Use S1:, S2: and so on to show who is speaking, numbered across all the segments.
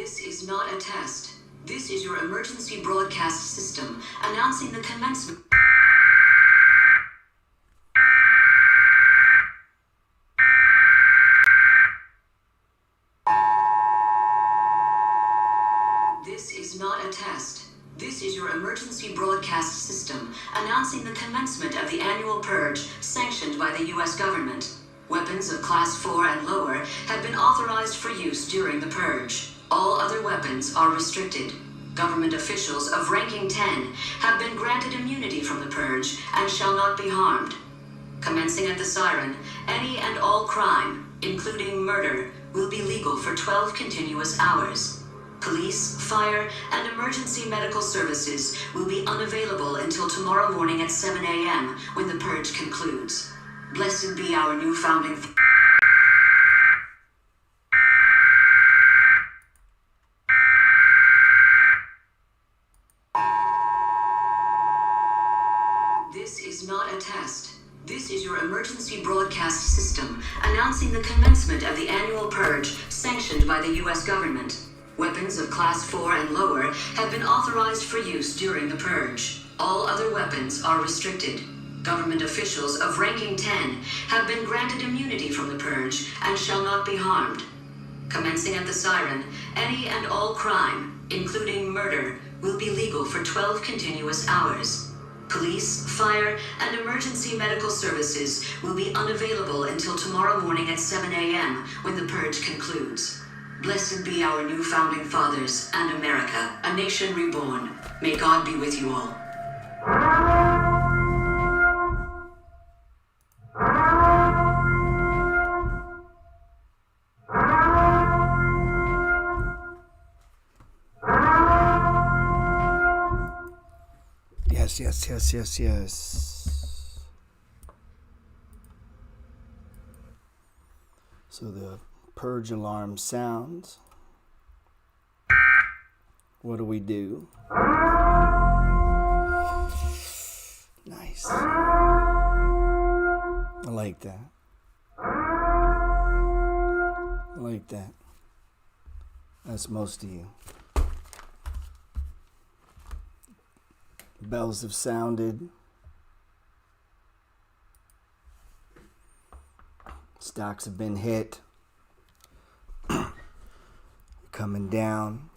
S1: This is not a test. This is your emergency broadcast system announcing the commencement. This is not a test. This is your emergency broadcast system announcing the commencement of the annual Purge sanctioned by the U.S. government. Weapons of Class 4 and lower have been authorized for use during the Purge. All other weapons are restricted. Government officials of ranking 10 have been granted immunity from the Purge and shall not be harmed. Commencing at the siren, any and all crime, including murder, will be legal for 12 continuous hours. Police, fire, and emergency medical services will be unavailable until tomorrow morning at 7 a.m. when the Purge concludes. Blessed be our new founding. This is not a test. This is your emergency broadcast system announcing the commencement of the annual Purge sanctioned by the U.S. government. Weapons of Class 4 and lower have been authorized for use during the Purge. All other weapons are restricted. Government officials of ranking 10 have been granted immunity from the Purge and shall not be harmed. Commencing at the siren, any and all crime, including murder, will be legal for 12 continuous hours. Police, fire, and emergency medical services will be unavailable until tomorrow morning at 7 a.m. when the Purge concludes. Blessed be our new founding fathers and America, a nation reborn. May God be with you all.
S2: Yes. So the Purge alarm sounds. What do we do? Nice. I like that. That's most of you. Bells have sounded. Stocks have been hit. Coming down.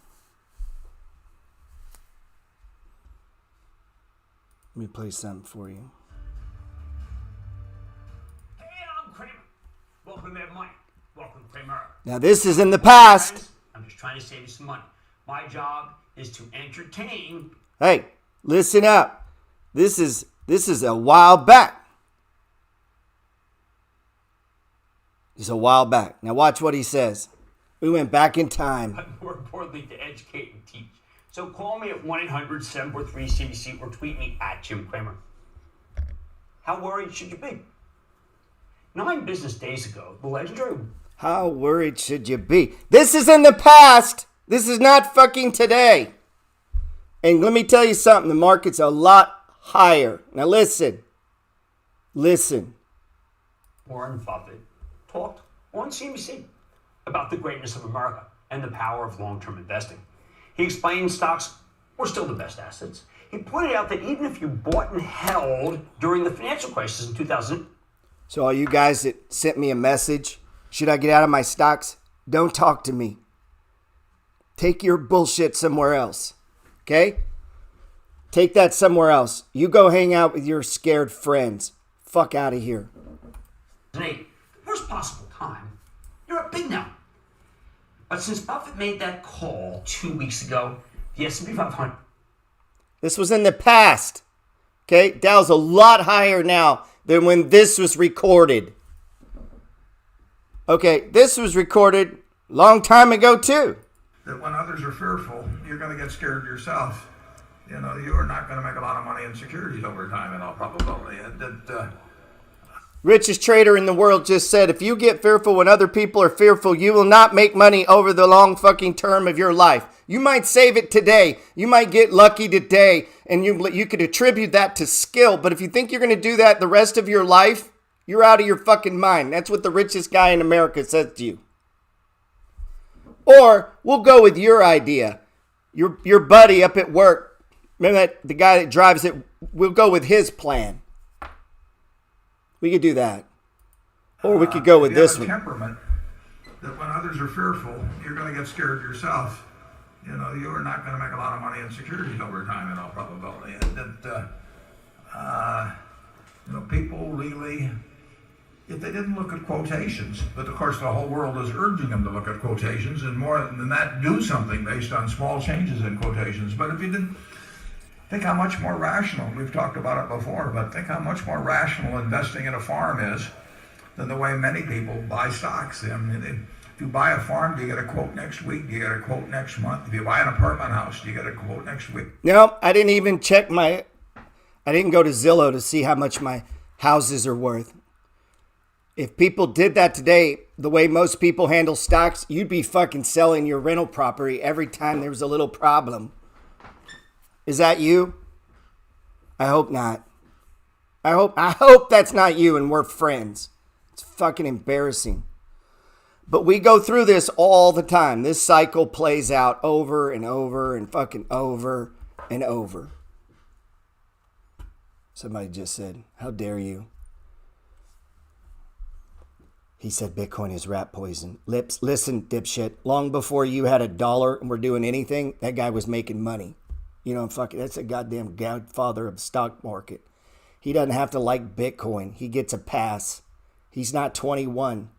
S2: Let me play something for you.
S3: Hey, I'm Kramer. Welcome to Money. Welcome to Kramer.
S2: Now this is in the past.
S3: I'm just trying to save you some money. My job is to entertain.
S2: Hey, listen up. This is a while back. It's a while back. Now watch what he says. We went back in time.
S3: But more importantly, to educate and teach. So call me at 1-800-743-CBC or tweet me at Jim Kramer. How worried should you be? 9 business days ago, the legendary...
S2: How worried should you be? This is in the past. This is not fucking today. And let me tell you something. The market's a lot higher. Now listen.
S3: Warren Buffett talked on CNBC about the greatness of America and the power of long-term investing. He explained stocks were still the best assets. He pointed out that even if you bought and held during the financial crisis in 2000...
S2: So all you guys that sent me a message, should I get out of my stocks? Don't talk to me. Take your bullshit somewhere else. Okay? Take that somewhere else. You go hang out with your scared friends. Fuck out of here.
S3: The worst possible time, you're up big now. But since Buffett made that call 2 weeks ago, the S&P 500...
S2: This was in the past. Okay? Dow's a lot higher now than when this was recorded. Okay, this was recorded a long time ago too.
S4: That when others are fearful, you're going to get scared yourself. You know, you are not going to make a lot of money in securities over time in all probability.
S2: Richest trader in the world just said, if you get fearful when other people are fearful, you will not make money over the long fucking term of your life. You might save it today. You might get lucky today, and you could attribute that to skill. But if you think you're going to do that the rest of your life, you're out of your fucking mind. That's what the richest guy in America says to you. Or we'll go with your idea. Your buddy up at work, remember that the guy that drives it, we'll go with his plan. We could do that. Or we could go with this one.
S4: Temperament that when others are fearful, you're going to get scared yourself. You know, you are not going to make a lot of money in securities over time in all probability. And that, you know, people really, if they didn't look at quotations, but of course the whole world is urging them to look at quotations, and more than that, do something based on small changes in quotations. But if you didn't, think how much more rational, we've talked about it before, but think how much more rational investing in a farm is than the way many people buy stocks. I mean, if you buy a farm, do you get a quote next week? Do you get a quote next month? If you buy an apartment house, do you get a quote next week?
S2: No, I didn't even check I didn't go to Zillow to see how much my houses are worth. If people did that today, the way most people handle stocks, you'd be fucking selling your rental property every time there was a little problem. Is that you? I hope not. I hope that's not you and we're friends. It's fucking embarrassing. But we go through this all the time. This cycle plays out over and over and fucking over and over. Somebody just said, how dare you? He said Bitcoin is rat poison. Listen, dipshit. Long before you had $1 and were doing anything, that guy was making money. You know, that's a goddamn godfather of the stock market. He doesn't have to like Bitcoin. He gets a pass. He's not 21.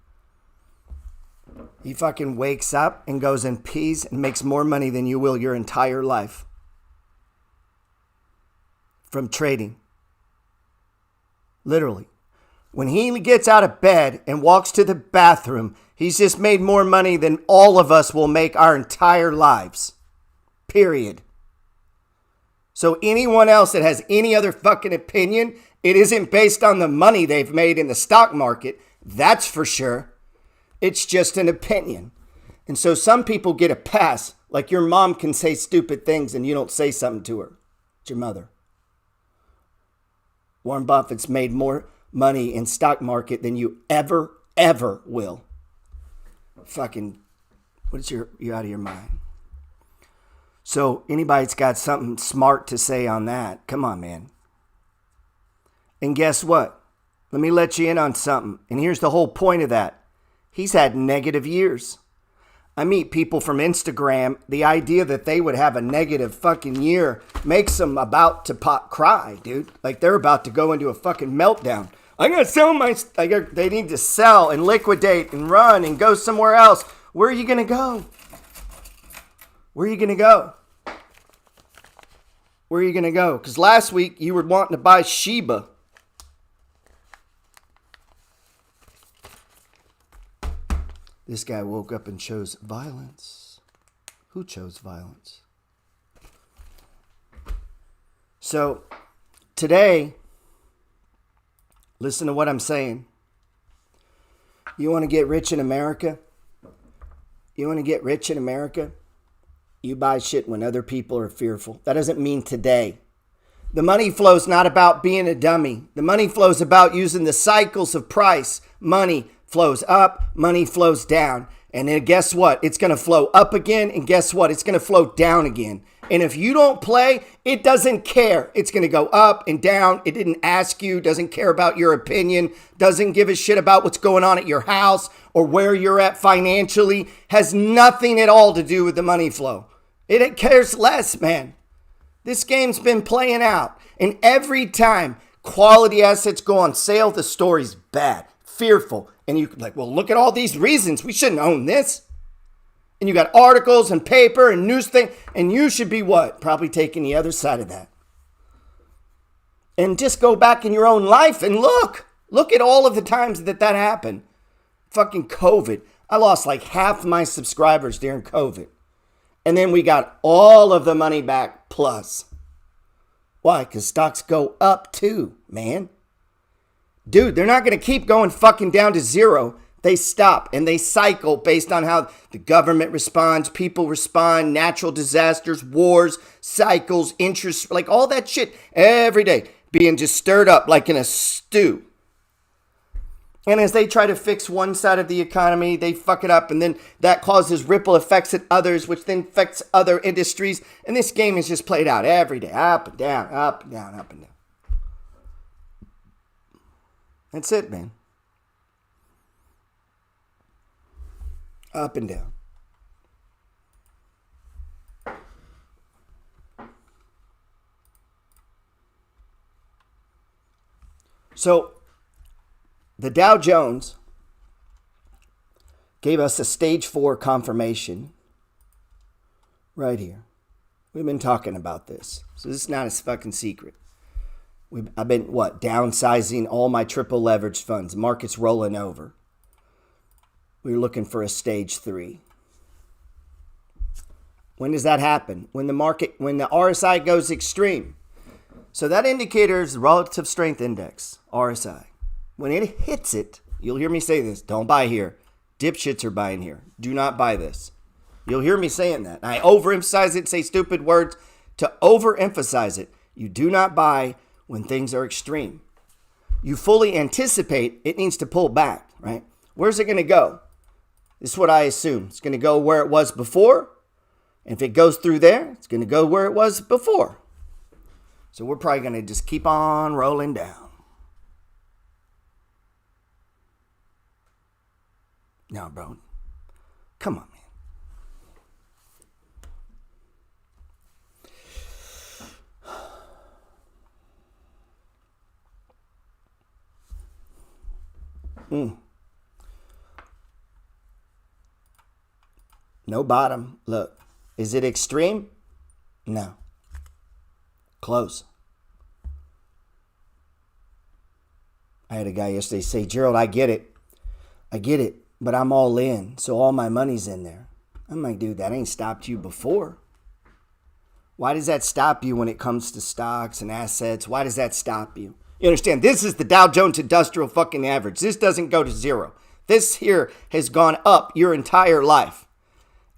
S2: He fucking wakes up and goes and pees and makes more money than you will your entire life from trading. Literally. When he gets out of bed and walks to the bathroom, he's just made more money than all of us will make our entire lives. Period. So anyone else that has any other fucking opinion, it isn't based on the money they've made in the stock market. That's for sure. It's just an opinion. And so some people get a pass, like your mom can say stupid things and you don't say something to her. It's your mother. Warren Buffett's made more money in stock market than you ever will. Fucking, you're out of your mind. So anybody that's got something smart to say on that, come on, man. And guess what? Let me let you in on something. And here's the whole point of that. He's had negative years. I meet people from Instagram. The idea that they would have a negative fucking year makes them about to cry, dude. Like they're about to go into a fucking meltdown. I'm going to sell they need to sell and liquidate and run and go somewhere else. Where are you going to go? Where are you going to go? Where are you going to go? Because last week you were wanting to buy Shiba. This guy woke up and chose violence. Who chose violence? So today, listen to what I'm saying. You want to get rich in America? You want to get rich in America? You buy shit when other people are fearful. That doesn't mean today. The money flow is not about being a dummy. The money flow is about using the cycles of price. Money flows up, money flows down. And then guess what? It's going to flow up again. And guess what? It's going to flow down again. And if you don't play, it doesn't care. It's going to go up and down. It didn't ask you, doesn't care about your opinion, doesn't give a shit about what's going on at your house or where you're at financially. Has nothing at all to do with the money flow. It cares less, man. This game's been playing out. And every time quality assets go on sale, the story's bad, fearful. And you're like, well, look at all these reasons. We shouldn't own this. And you got articles and paper and news thing. And you should be what? Probably taking the other side of that. And just go back in your own life and look. Look at all of the times that happened. Fucking COVID. I lost like half my subscribers during COVID. And then we got all of the money back plus. Why? Because stocks go up too, man. Dude, they're not going to keep going fucking down to zero. They stop and they cycle based on how the government responds, people respond, natural disasters, wars, cycles, interest, like all that shit every day being just stirred up like in a stew. And as they try to fix one side of the economy, they fuck it up. And then that causes ripple effects at others, which then affects other industries. And this game is just played out every day. Up and down, up and down, up and down. That's it, man. Up and down. So, the Dow Jones gave us a stage 4 confirmation right here. We've been talking about this. So this is not a fucking secret. I've been, downsizing all my triple leveraged funds. Market's rolling over. We're looking for a stage 3. When does that happen? When the RSI goes extreme. So that indicator is the relative strength index, RSI. When it hits it, you'll hear me say this. Don't buy here. Dipshits are buying here. Do not buy this. You'll hear me saying that. I overemphasize it, say stupid words to overemphasize it. You do not buy when things are extreme. You fully anticipate it needs to pull back, right? Where's it going to go? This is what I assume. It's going to go where it was before. And if it goes through there, it's going to go where it was before. So we're probably going to just keep on rolling down. No, bro. Come on, man. No bottom. Look. Is it extreme? No. Close. I had a guy yesterday say, Gerald, I get it, but I'm all in, so all my money's in there. I'm like, dude, that ain't stopped you before. Why does that stop you when it comes to stocks and assets? Why does that stop you? You understand, this is the Dow Jones Industrial fucking average. This doesn't go to zero. This here has gone up your entire life,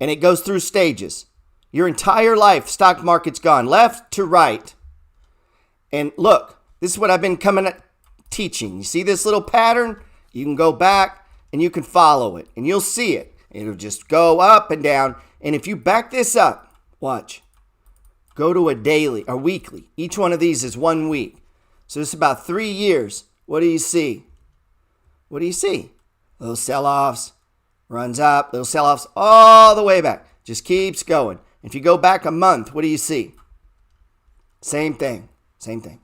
S2: and it goes through stages. Your entire life, stock market's gone left to right. And look, this is what I've been teaching. You see this little pattern? You can go back and you can follow it. And you'll see it. It'll just go up and down. And if you back this up, watch. Go to a daily or weekly. Each one of these is 1 week. So this is about 3 years. What do you see? What do you see? Little sell-offs. Runs up. Little sell-offs all the way back. Just keeps going. If you go back a month, what do you see? Same thing. Same thing.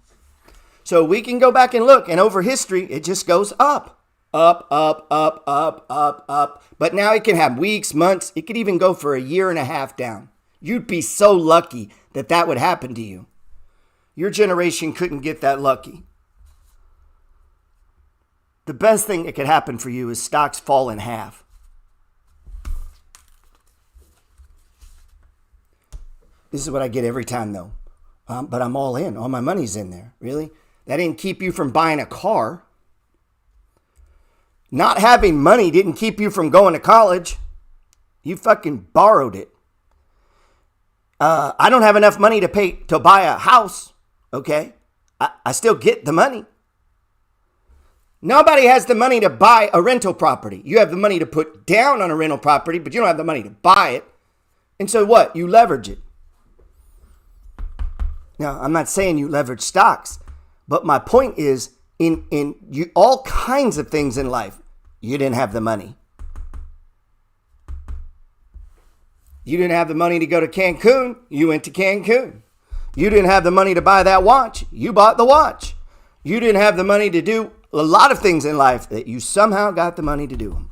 S2: So we can go back and look, and over history, it just goes up. Up, up, up, up, up, up. But now it can have weeks, months. It could even go for a year and a half down. You'd be so lucky that that would happen to you. Your generation couldn't get that lucky. The best thing that could happen for you is stocks fall in half. This is what I get every time, though. But I'm all in. All my money's in there. Really? That didn't keep you from buying a car. Not having money didn't keep you from going to college. You fucking borrowed it. I don't have enough money to buy a house. Okay? I still get the money. Nobody has the money to buy a rental property. You have the money to put down on a rental property, but you don't have the money to buy it. And so what? You leverage it. Now, I'm not saying you leverage stocks, but my point is in you all kinds of things in life, you didn't have the money. You didn't have the money to go to Cancun, you went to Cancun. You didn't have the money to buy that watch, you bought the watch. You didn't have the money to do a lot of things in life that you somehow got the money to do them.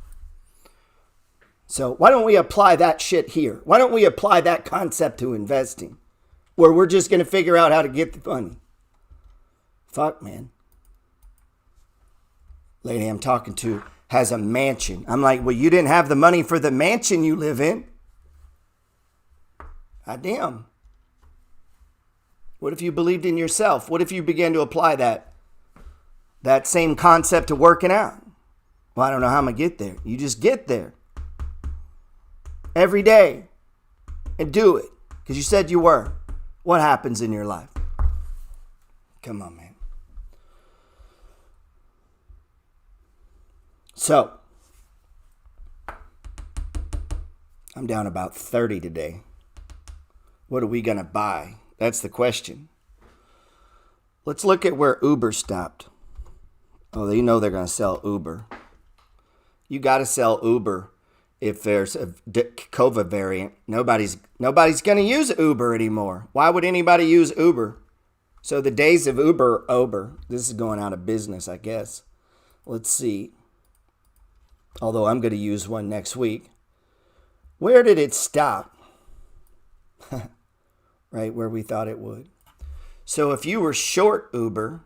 S2: So why don't we apply that shit here? Why don't we apply that concept to investing? Where we're just going to figure out how to get the money. Fuck, man. Lady I'm talking to has a mansion. I'm like, well, you didn't have the money for the mansion you live in. God damn. What if you believed in yourself? What if you began to apply that same concept to working out? Well, I don't know how I'm going to get there. You just get there. Every day. And do it. Because you said you were. What happens in your life? Come on, man. So, I'm down about 30 today. What are we going to buy? That's the question. Let's look at where Uber stopped. Oh, you know they're going to sell Uber. You got to sell Uber if there's a COVID variant. Nobody's going to use Uber anymore. Why would anybody use Uber? So the days of Uber are over. This is going out of business, I guess. Let's see. Although I'm going to use one next week. Where did it stop? Right where we thought it would. So if you were short Uber,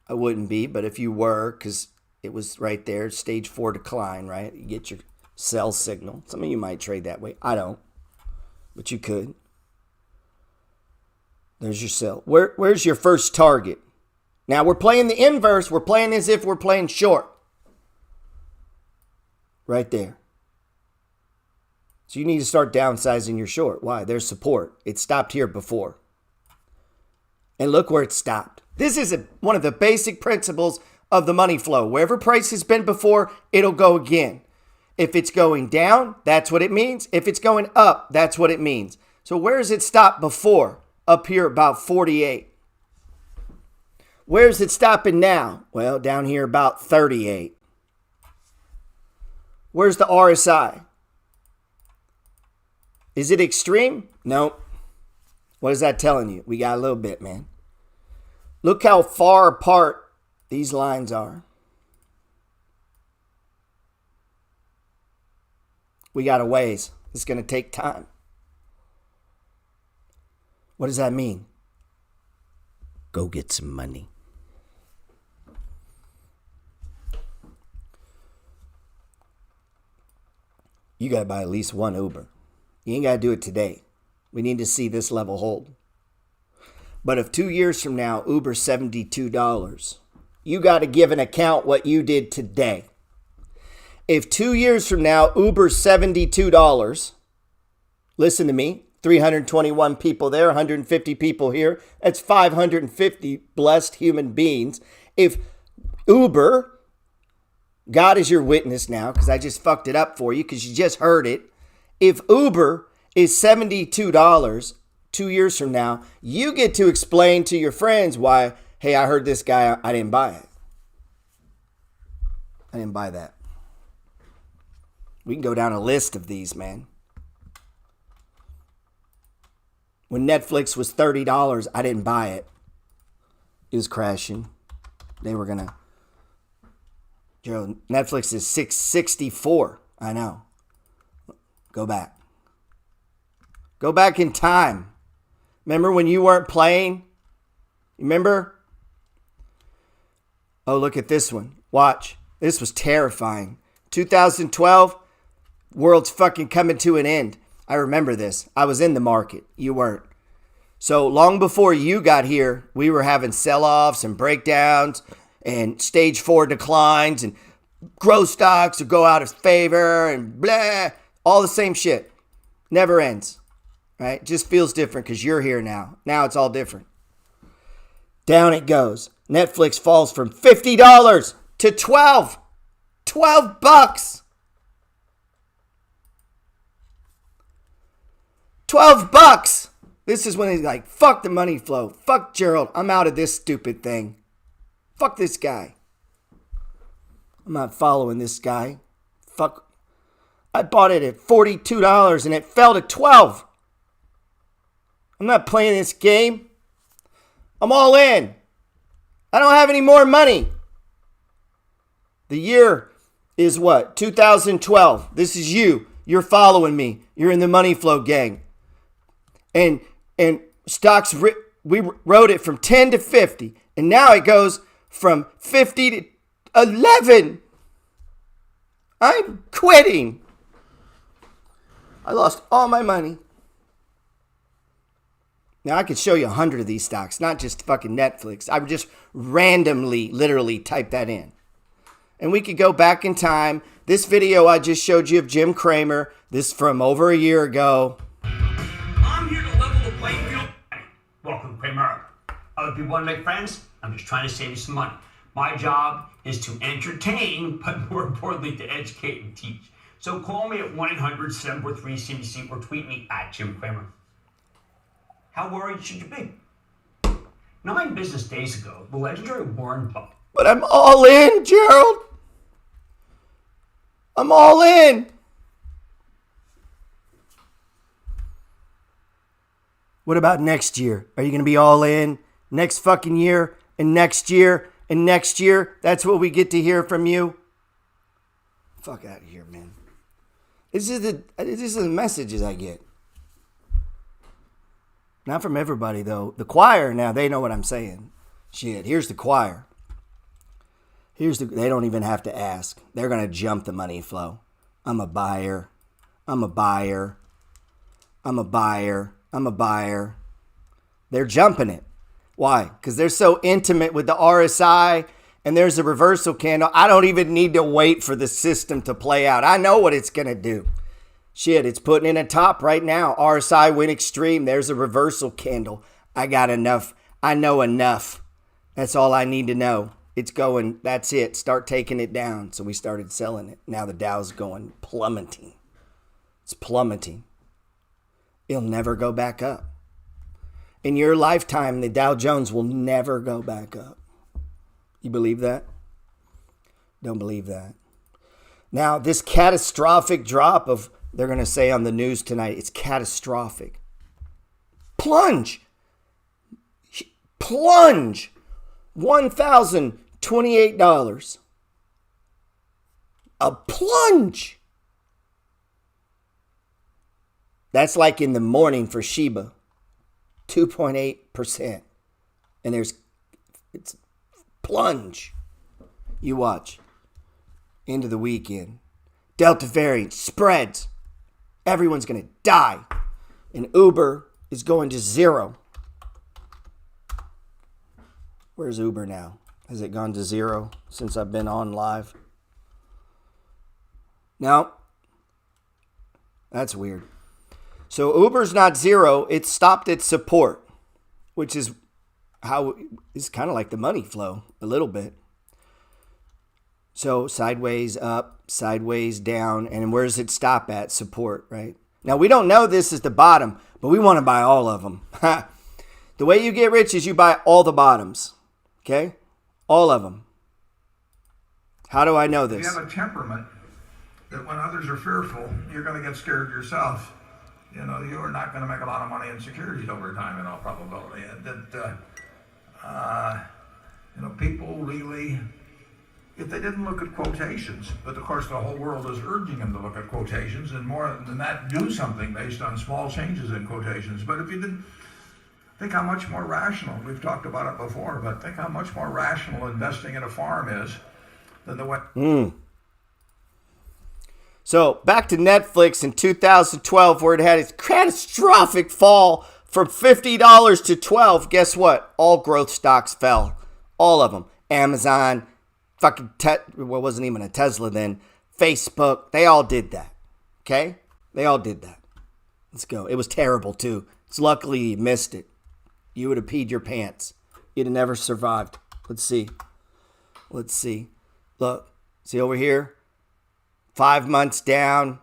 S2: I wouldn't be, but if you were, because it was right there, stage 4 decline, right? You get your sell signal. Some of you might trade that way. I don't, but you could. There's your sell. Where's your first target? Now we're playing the inverse. We're playing as if we're playing short. Right there. So you need to start downsizing your short. Why? There's support. It stopped here before. And look where it stopped. This is one of the basic principles of the money flow. Wherever price has been before, it'll go again. If it's going down, that's what it means. If it's going up, that's what it means. So where has it stopped before? Up here about 48. Where's it stopping now? Well, down here about 38. Where's the RSI? Is it extreme? Nope. What is that telling you? We got a little bit, man. Look how far apart these lines are. We got a ways. It's going to take time. What does that mean? Go get some money. You got to buy at least one Uber. You ain't got to do it today. We need to see this level hold. But if 2 years from now, Uber's $72, you got to give an account what you did today. If 2 years from now, Uber's $72, listen to me, 321 people there, 150 people here, that's 550 blessed human beings. If Uber, God is your witness now, because I just fucked it up for you, because you just heard it. If Uber is $72 2 years from now, you get to explain to your friends why, hey, I heard this guy, I didn't buy it. I didn't buy that. We can go down a list of these, man. When Netflix was $30, I didn't buy it. It was crashing. They were going to... Gerald, Netflix is $664. I know. Go back. Go back in time. Remember when you weren't playing? Remember? Oh, look at this one. Watch. This was terrifying. 2012, world's fucking coming to an end. I remember this. I was in the market. You weren't. So long before you got here, we were having sell-offs and breakdowns and stage 4 declines and growth stocks would go out of favor and blah. All the same shit. Never ends. Right? Just feels different because you're here now. Now it's all different. Down it goes. Netflix falls from $50 to $12. $12. $12. This is when he's like, fuck the money flow. Fuck Gerald. I'm out of this stupid thing. Fuck this guy. I'm not following this guy. Fuck. I bought it at $42 and it fell to $12. I'm not playing this game. I'm all in. I don't have any more money. The year is what? 2012. This is you. You're following me. You're in the money flow gang. And stocks, we wrote it from 10 to 50. And now it goes from 50 to 11. I'm quitting. I lost all my money. Now I could show you 100 of these stocks, not just fucking Netflix. I would just randomly, literally type that in. And we could go back in time. This video I just showed you of Jim Cramer, this from over a year ago.
S3: I'm here to level the playing field. Welcome, Kramer. Other people want to make friends? I'm just trying to save you some money. My job is to entertain, but more importantly, to educate and teach. So call me at 1-800-743-CBC or tweet me at Jim Cramer. How worried should you be? 9 business days ago, the legendary Warren Buffett.
S2: But I'm all in, Gerald. I'm all in. What about next year? Are you going to be all in next fucking year and next year and next year? That's what we get to hear from you. Fuck out of here, man. This is the messages I get. Not from everybody, though. The choir, now, they know what I'm saying. Shit, here's the choir. They don't even have to ask. They're going to jump the money flow. I'm a buyer. I'm a buyer. I'm a buyer. I'm a buyer. They're jumping it. Why? Because they're so intimate with the RSI and there's a reversal candle. I don't even need to wait for the system to play out. I know what it's going to do. Shit, it's putting in a top right now. RSI went extreme. There's a reversal candle. I got enough. I know enough. That's all I need to know. It's going, that's it. Start taking it down. So we started selling it. Now the Dow's going plummeting. It's plummeting. It'll never go back up. In your lifetime, the Dow Jones will never go back up. You believe that? Don't believe that. Now, this catastrophic drop of, they're going to say on the news tonight, it's catastrophic. Plunge. $1,028. A plunge. That's like in the morning for Sheba. 2.8%. And it's plunge. You watch. Into the weekend. Delta variant spreads. Everyone's going to die. And Uber is going to zero. Where's Uber now? Has it gone to zero since I've been on live? No. That's weird. So Uber's not zero. It stopped its support, which is how it's kind of like the money flow a little bit. So sideways up, sideways down, and where does it stop at? Support, right? Now, we don't know this is the bottom, but we want to buy all of them. The way you get rich is you buy all the bottoms, okay? All of them. How do I know this?
S4: You have a temperament that when others are fearful, you're going to get scared yourself. You know, you are not going to make a lot of money in securities over time in all probability. And that, people really, if they didn't look at quotations, but of course the whole world is urging them to look at quotations and more than that, do something based on small changes in quotations. But if you didn't, think how much more rational, we've talked about it before, but think how much more rational investing in a farm is than the way.
S2: So back to Netflix in 2012 where it had its catastrophic fall from $50 to $12. Guess what? All growth stocks fell. All of them. Amazon, fucking, wasn't even a Tesla then. Facebook, they all did that. Okay? They all did that. Let's go. It was terrible too. It's luckily you missed it. You would have peed your pants. You'd have never survived. Let's see. Look. See over here? 5 months down,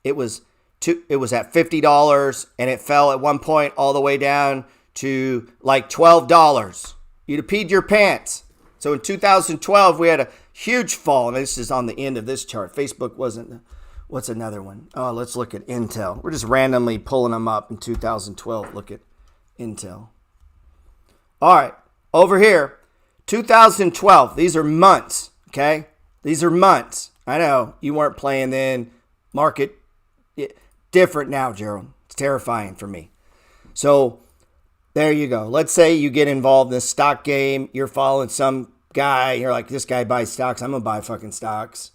S2: it was at $50 and it fell at one point all the way down to like $12. You'd have peed your pants. So in 2012, we had a huge fall. And this is on the end of this chart. Facebook wasn't. What's another one? Oh, let's look at Intel. We're just randomly pulling them up in 2012. Look at Intel. All right, over here, 2012. These are months, okay? These are months. I know you weren't playing then. Market different now, Gerald. It's terrifying for me. So there you go. Let's say you get involved in this stock game. You're following some guy. You're like, this guy buys stocks. I'm going to buy fucking stocks.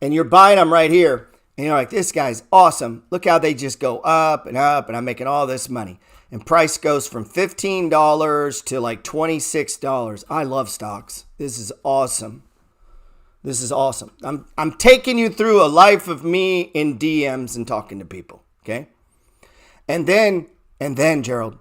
S2: And you're buying them right here. And you're like, this guy's awesome. Look how they just go up and up. And I'm making all this money. And price goes from $15 to like $26. I love stocks. This is awesome. This is awesome. I'm taking you through a life of me in DMs and talking to people, okay? And then, Gerald,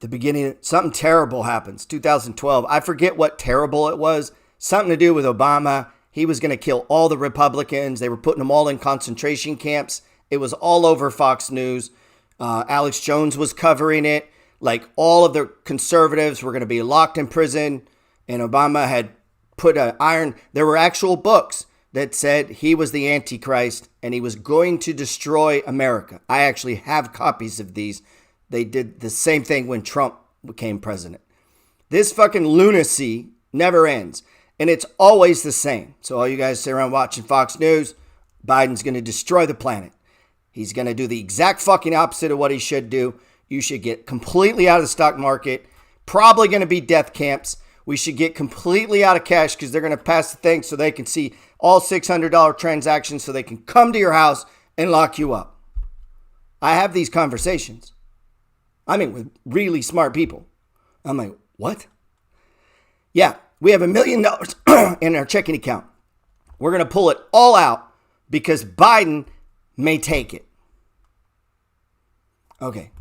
S2: the beginning, something terrible happens. 2012. I forget what terrible it was. Something to do with Obama. He was going to kill all the Republicans. They were putting them all in concentration camps. It was all over Fox News. Alex Jones was covering it. Like all of the conservatives were going to be locked in prison. And Obama had put an iron. There were actual books that said he was the Antichrist and he was going to destroy America. I actually have copies of these. They did the same thing when Trump became president. This fucking lunacy never ends. And it's always the same. So all you guys sit around watching Fox News, Biden's going to destroy the planet. He's going to do the exact fucking opposite of what he should do. You should get completely out of the stock market. Probably going to be death camps. We should get completely out of cash because they're going to pass the thing so they can see all $600 transactions so they can come to your house and lock you up. I have these conversations. I mean, with really smart people. I'm like, what? Yeah, we have $1 million in our checking account. We're going to pull it all out because Biden may take it. Okay.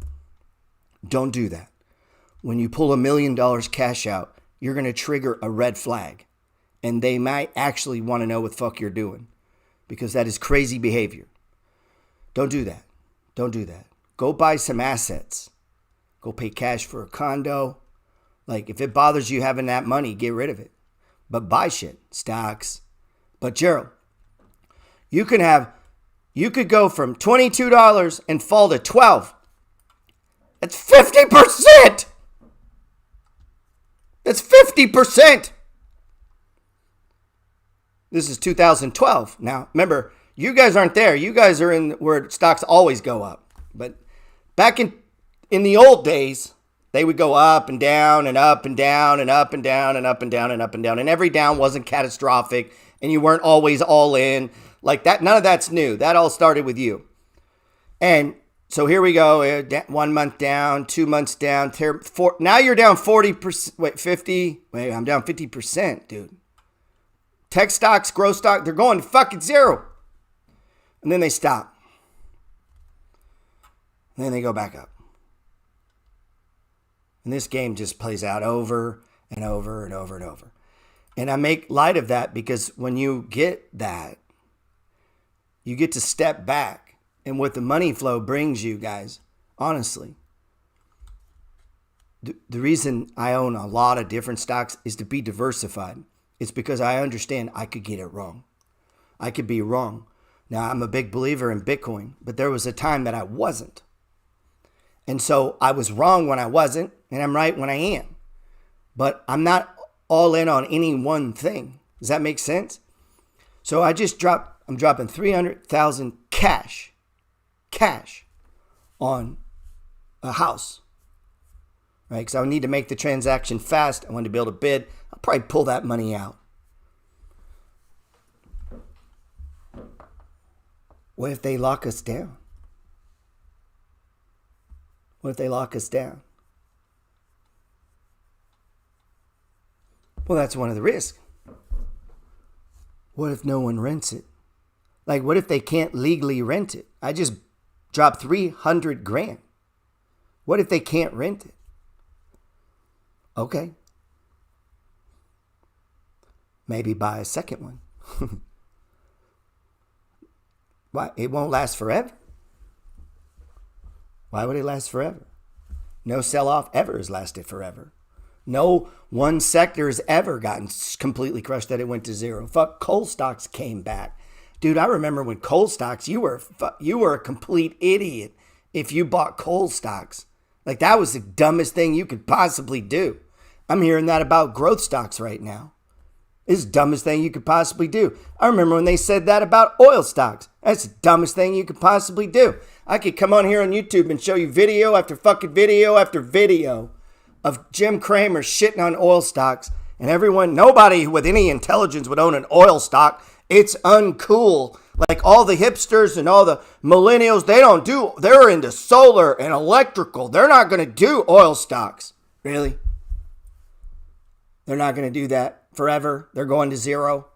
S2: Don't do that. When you pull $1 million cash out, you're going to trigger a red flag. And they might actually want to know what the fuck you're doing. Because that is crazy behavior. Don't do that. Don't do that. Go buy some assets. Go pay cash for a condo. Like, if it bothers you having that money, get rid of it. But buy shit. Stocks. But Gerald, you could go from $22 and fall to $12. That's 50%. That's 50%. This is 2012. Now, remember, you guys aren't there. You guys are in where stocks always go up. But back in the old days, they would go up and down and up and down and up and down and up and down and up and down. And every down wasn't catastrophic. And you weren't always all in. Like that, none of that's new. That all started with you. And so here we go. 1 month down, 2 months down. Now you're down 40%. Wait, 50. Wait, I'm down 50%, dude. Tech stocks, growth stock, they're going to fucking zero. And then they stop. And then they go back up. And this game just plays out over and over and over and over. And I make light of that because when you get that, you get to step back. And what the money flow brings you guys, honestly, the reason I own a lot of different stocks is to be diversified. It's because I understand I could get it wrong. I could be wrong. Now, I'm a big believer in Bitcoin, but there was a time that I wasn't. And so I was wrong when I wasn't, and I'm right when I am. But I'm not all in on any one thing. Does that make sense? So I'm dropping $300,000 cash on a house, right? Because I would need to make the transaction fast. I wanted to be able to bid. I'll probably pull that money out. What if they lock us down? What if they lock us down? Well, that's one of the risks. What if no one rents it? Like, what if they can't legally rent it? I just dropped $300,000. What if they can't rent it? Okay. Maybe buy a second one. Why? It won't last forever. Why would it last forever? No sell-off ever has lasted forever. No one sector has ever gotten completely crushed that it went to zero. Fuck, coal stocks came back. Dude, I remember when coal stocks, you were a complete idiot if you bought coal stocks. Like, that was the dumbest thing you could possibly do. I'm hearing that about growth stocks right now. It's the dumbest thing you could possibly do. I remember when they said that about oil stocks. That's the dumbest thing you could possibly do. I could come on here on YouTube and show you video after fucking video after video of Jim Cramer shitting on oil stocks. And nobody with any intelligence would own an oil stock. It's uncool. Like all the hipsters and all the millennials, they're into solar and electrical. They're not going to do oil stocks. Really? They're not going to do that forever. They're going to zero.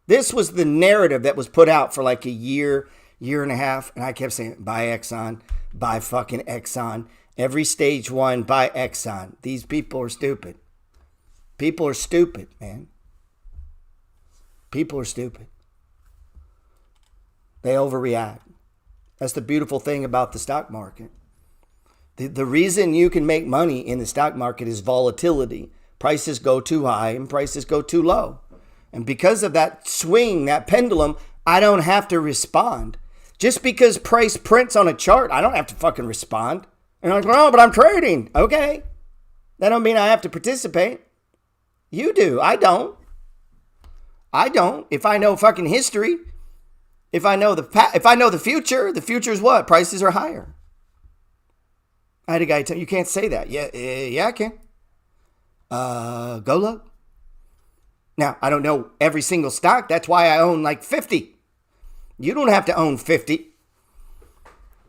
S2: This was the narrative that was put out for like a year and a half. And I kept saying, buy Exxon, buy fucking Exxon. Every stage one by Exxon. These people are stupid. People are stupid, man. People are stupid. They overreact. That's the beautiful thing about the stock market. The reason you can make money in the stock market is volatility. Prices go too high and prices go too low. And because of that swing, that pendulum, I don't have to respond. Just because price prints on a chart, I don't have to fucking respond. And I'm like, oh, but I'm trading. Okay. That don't mean I have to participate. You do. I don't. If I know fucking history, if I know the future is what? Prices are higher. I had a guy tell me, you can't say that. Yeah, I can. Go look. Now, I don't know every single stock. That's why I own like 50. You don't have to own 50.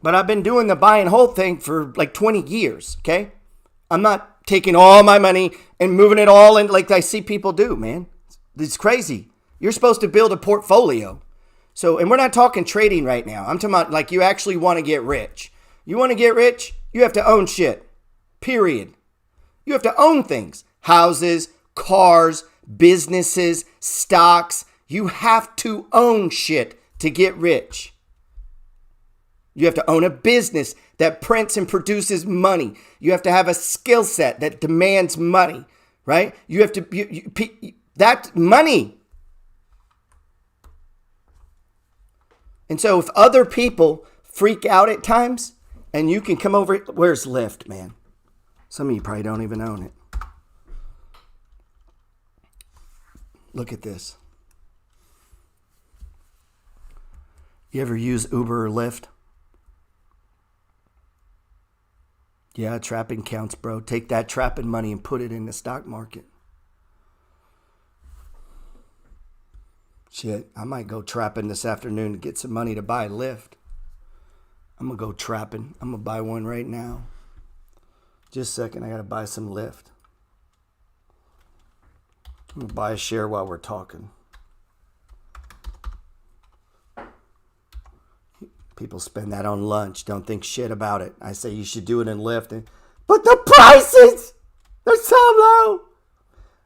S2: But I've been doing the buy and hold thing for like 20 years, okay? I'm not taking all my money and moving it all in like I see people do, man. It's crazy. You're supposed to build a portfolio. So, and we're not talking trading right now. I'm talking about like you actually want to get rich. You want to get rich? You have to own shit. Period. You have to own things. Houses, cars, businesses, stocks. You have to own shit to get rich. You have to own a business that prints and produces money. You have to have a skill set that demands money, right? You have to, that's money. And so if other people freak out at times and you can come over, where's Lyft, man? Some of you probably don't even own it. Look at this. You ever use Uber or Lyft? Yeah, trapping counts, bro. Take that trapping money and put it in the stock market. Shit, I might go trapping this afternoon to get some money to buy Lyft. I'm going to go trapping. I'm going to buy one right now. Just a second, I got to buy some Lyft. I'm going to buy a share while we're talking. People spend that on lunch. Don't think shit about it. I say you should do it in Lyft. But the prices, they're so low.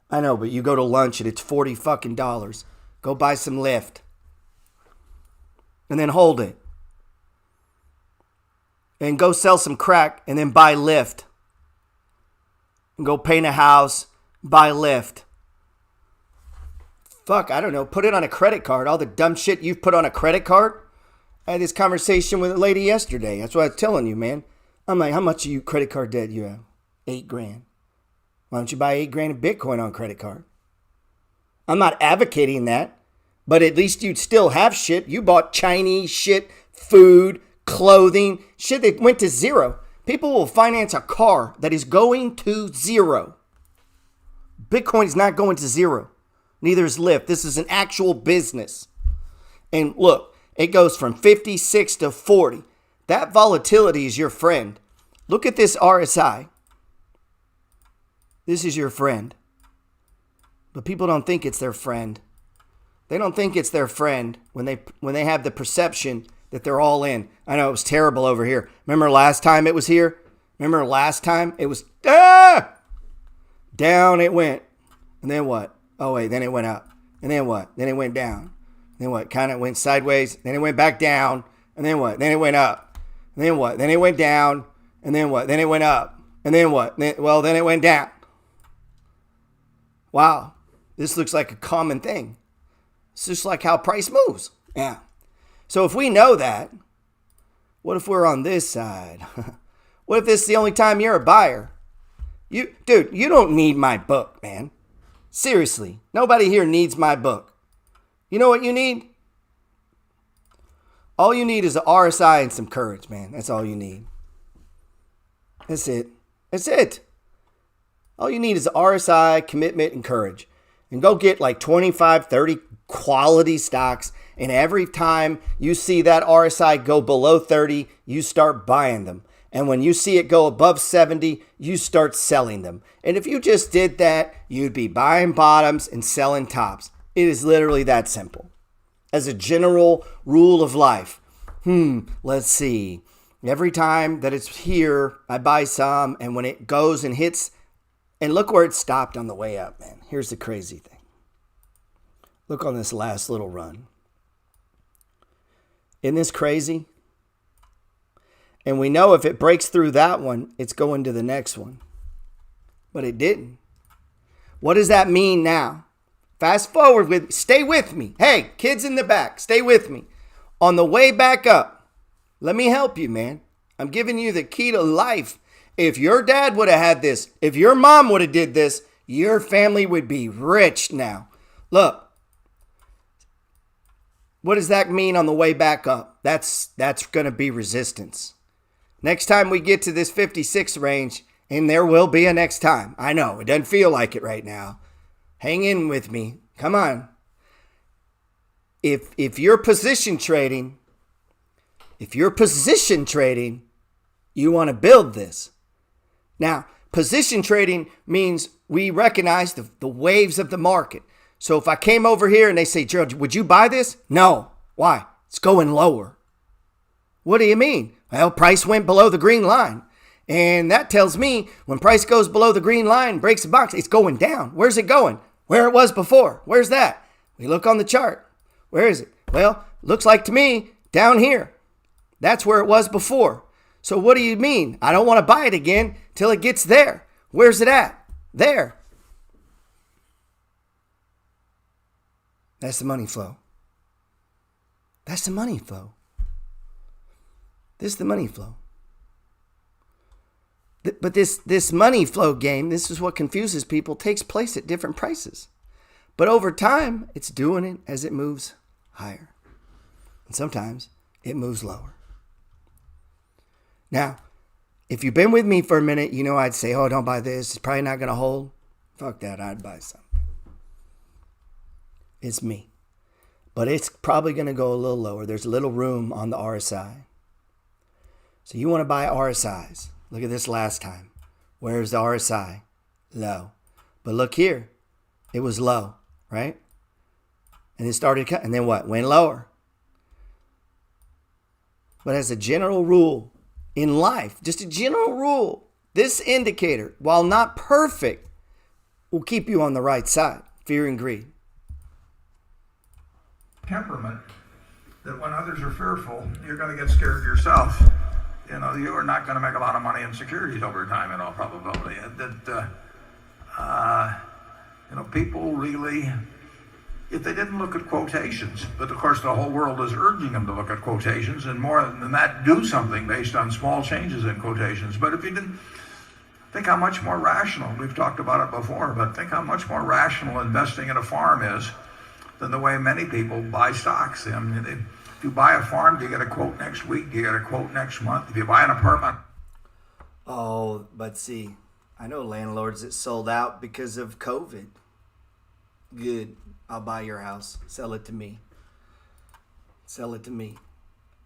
S2: I know, but you go to lunch and it's $40 fucking dollars. Go buy some Lyft. And then hold it. And go sell some crack and then buy Lyft. And go paint a house, buy Lyft. Fuck, I don't know. Put it on a credit card. All the dumb shit you've put on a credit card. I had this conversation with a lady yesterday. That's what I was telling you, man. I'm like, how much of you credit card debt you have? $8,000. Why don't you buy $8,000 of Bitcoin on credit card? I'm not advocating that, but at least you'd still have shit. You bought Chinese shit, food, clothing, shit that went to zero. People will finance a car that is going to zero. Bitcoin is not going to zero. Neither is Lyft. This is an actual business. And look, it goes from 56 to 40. That volatility is your friend. Look at this RSI. This is your friend. But people don't think it's their friend. They don't think it's their friend when they have the perception that they're all in. I know it was terrible over here. Remember last time it was here? Remember last time it was down it went. And then what? Oh wait, then it went up. And then what? Then it went down. Then what? Kind of went sideways. Then it went back down. And then what? Then it went up. And then what? Then it went down. And then what? Then it went up. And then what? Then it went down. Wow. This looks like a common thing. It's just like how price moves. Yeah. So if we know that, what if we're on this side? What if this is the only time you're a buyer? Dude, you don't need my book, man. Seriously. Nobody here needs my book. You know what you need? All you need is an RSI and some courage, man. That's all you need. That's it. That's it. All you need is RSI, commitment, and courage. And go get like 25, 30 quality stocks. And every time you see that RSI go below 30, you start buying them. And when you see it go above 70, you start selling them. And if you just did that, you'd be buying bottoms and selling tops. It is literally that simple. As a general rule of life. Let's see. Every time that it's here, I buy some, and when it goes and hits, and look where it stopped on the way up, man. Here's the crazy thing. Look on this last little run. Isn't this crazy? And we know if it breaks through that one, it's going to the next one. But it didn't. What does that mean now? Fast forward stay with me. Hey, kids in the back, stay with me. On the way back up, let me help you, man. I'm giving you the key to life. If your dad would have had this, if your mom would have did this, your family would be rich now. Look, what does that mean on the way back up? That's going to be resistance. Next time we get to this 56 range, and there will be a next time. I know, it doesn't feel like it right now. Hang in with me. Come on. If you're position trading, you want to build this. Now, position trading means we recognize the waves of the market. So if I came over here and they say, Gerald, would you buy this? No. Why? It's going lower. What do you mean? Well, price went below the green line. And that tells me when price goes below the green line, breaks the box, it's going down. Where's it going? Where it was before. Where's that? We look on the chart. Where is it? Well, looks like to me down here. That's where it was before. So what do you mean? I don't want to buy it again till it gets there. Where's it at? There. That's the money flow. That's the money flow. This is the money flow. But this money flow game, this is what confuses people, takes place at different prices. But over time, it's doing it as it moves higher. And sometimes it moves lower. Now, if you've been with me for a minute, you know I'd say, oh, don't buy this. It's probably not going to hold. Fuck that. I'd buy something. It's me. But it's probably going to go a little lower. There's a little room on the RSI. So you want to buy RSIs. Look at this last time. Where's the RSI? Low. But look here. It was low, right? And it started, and then what? Went lower. But as a general rule in life, just a general rule, this indicator, while not perfect, will keep you on the right side. Fear and greed.
S4: Temperament that when others are fearful, you're going to get scared yourself. You know, you are not going to make a lot of money in securities over time in all probability. People really, if they didn't look at quotations, but of course the whole world is urging them to look at quotations and more than that, do something based on small changes in quotations. But if you didn't, think how much more rational, we've talked about it before, but think how much more rational investing in a farm is than the way many people buy stocks. I mean, if you buy a farm, do you get a quote next week? Do you get a quote next month? If you buy an apartment.
S2: Oh, but see, I know landlords that sold out because of COVID. Good. I'll buy your house. Sell it to me. Sell it to me.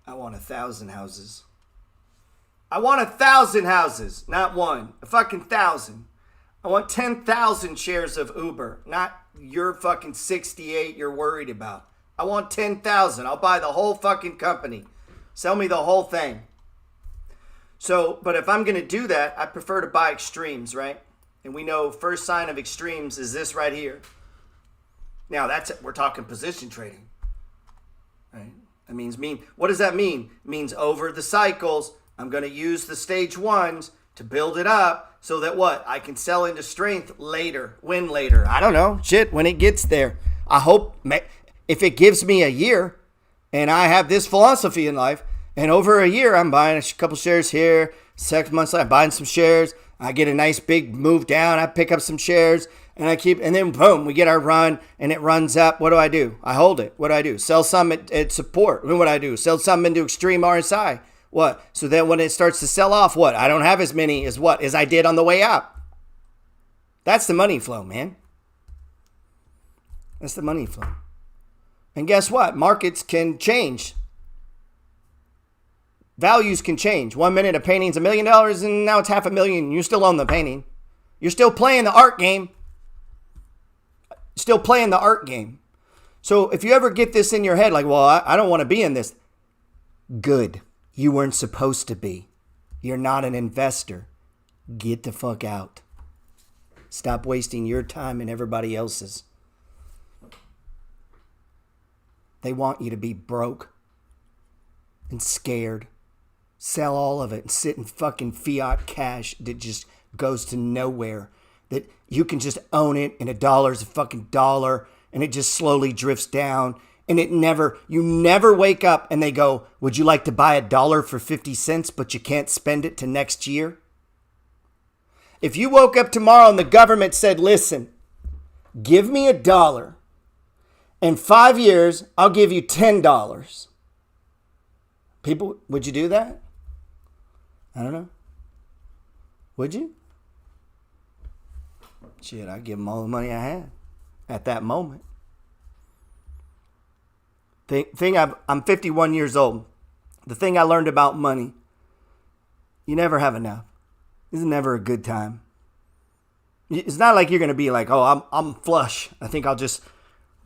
S2: I want 1,000 houses. I want 1,000 houses, not one. A fucking 1,000. I want 10,000 shares of Uber, not your fucking 68 you're worried about. I want 10,000. I'll buy the whole fucking company. Sell me the whole thing. So, but if I'm going to do that, I prefer to buy extremes, right? And we know first sign of extremes is this right here. Now, we're talking position trading, right? That means what does that mean? It means over the cycles, I'm going to use the stage ones to build it up so that what? I can sell into strength later, win later. I don't know. Shit, when it gets there. I hope if it gives me a year and I have this philosophy in life and over a year I'm buying a couple shares here, 6 months later I'm buying some shares, I get a nice big move down, I pick up some shares and then boom, we get our run and it runs up. What do? I hold it. What do I do? Sell some at support. What do I do? Sell some into extreme RSI. What? So then when it starts to sell off, what? I don't have as many as I did on the way up. That's the money flow, man. That's the money flow. And guess what? Markets can change. Values can change. 1 minute a painting's $1 million and now it's $500,000. You still own the painting. You're still playing the art game. Still playing the art game. So if you ever get this in your head, like, well, I don't want to be in this. Good. You weren't supposed to be. You're not an investor. Get the fuck out. Stop wasting your time and everybody else's. They want you to be broke and scared. Sell all of it and sit in fucking fiat cash that just goes to nowhere. That you can just own it and $1 is a fucking dollar and it just slowly drifts down. And you never wake up and they go, would you like to buy $1 for 50 cents, but you can't spend it to next year? If you woke up tomorrow and the government said, listen, give me $1. In 5 years, I'll give you $10. People, would you do that? I don't know. Would you? Shit, I'd give them all the money I had at that moment. I'm 51 years old. The thing I learned about money, you never have enough. This is never a good time. It's not like you're going to be like, oh, I'm flush. I think I'll just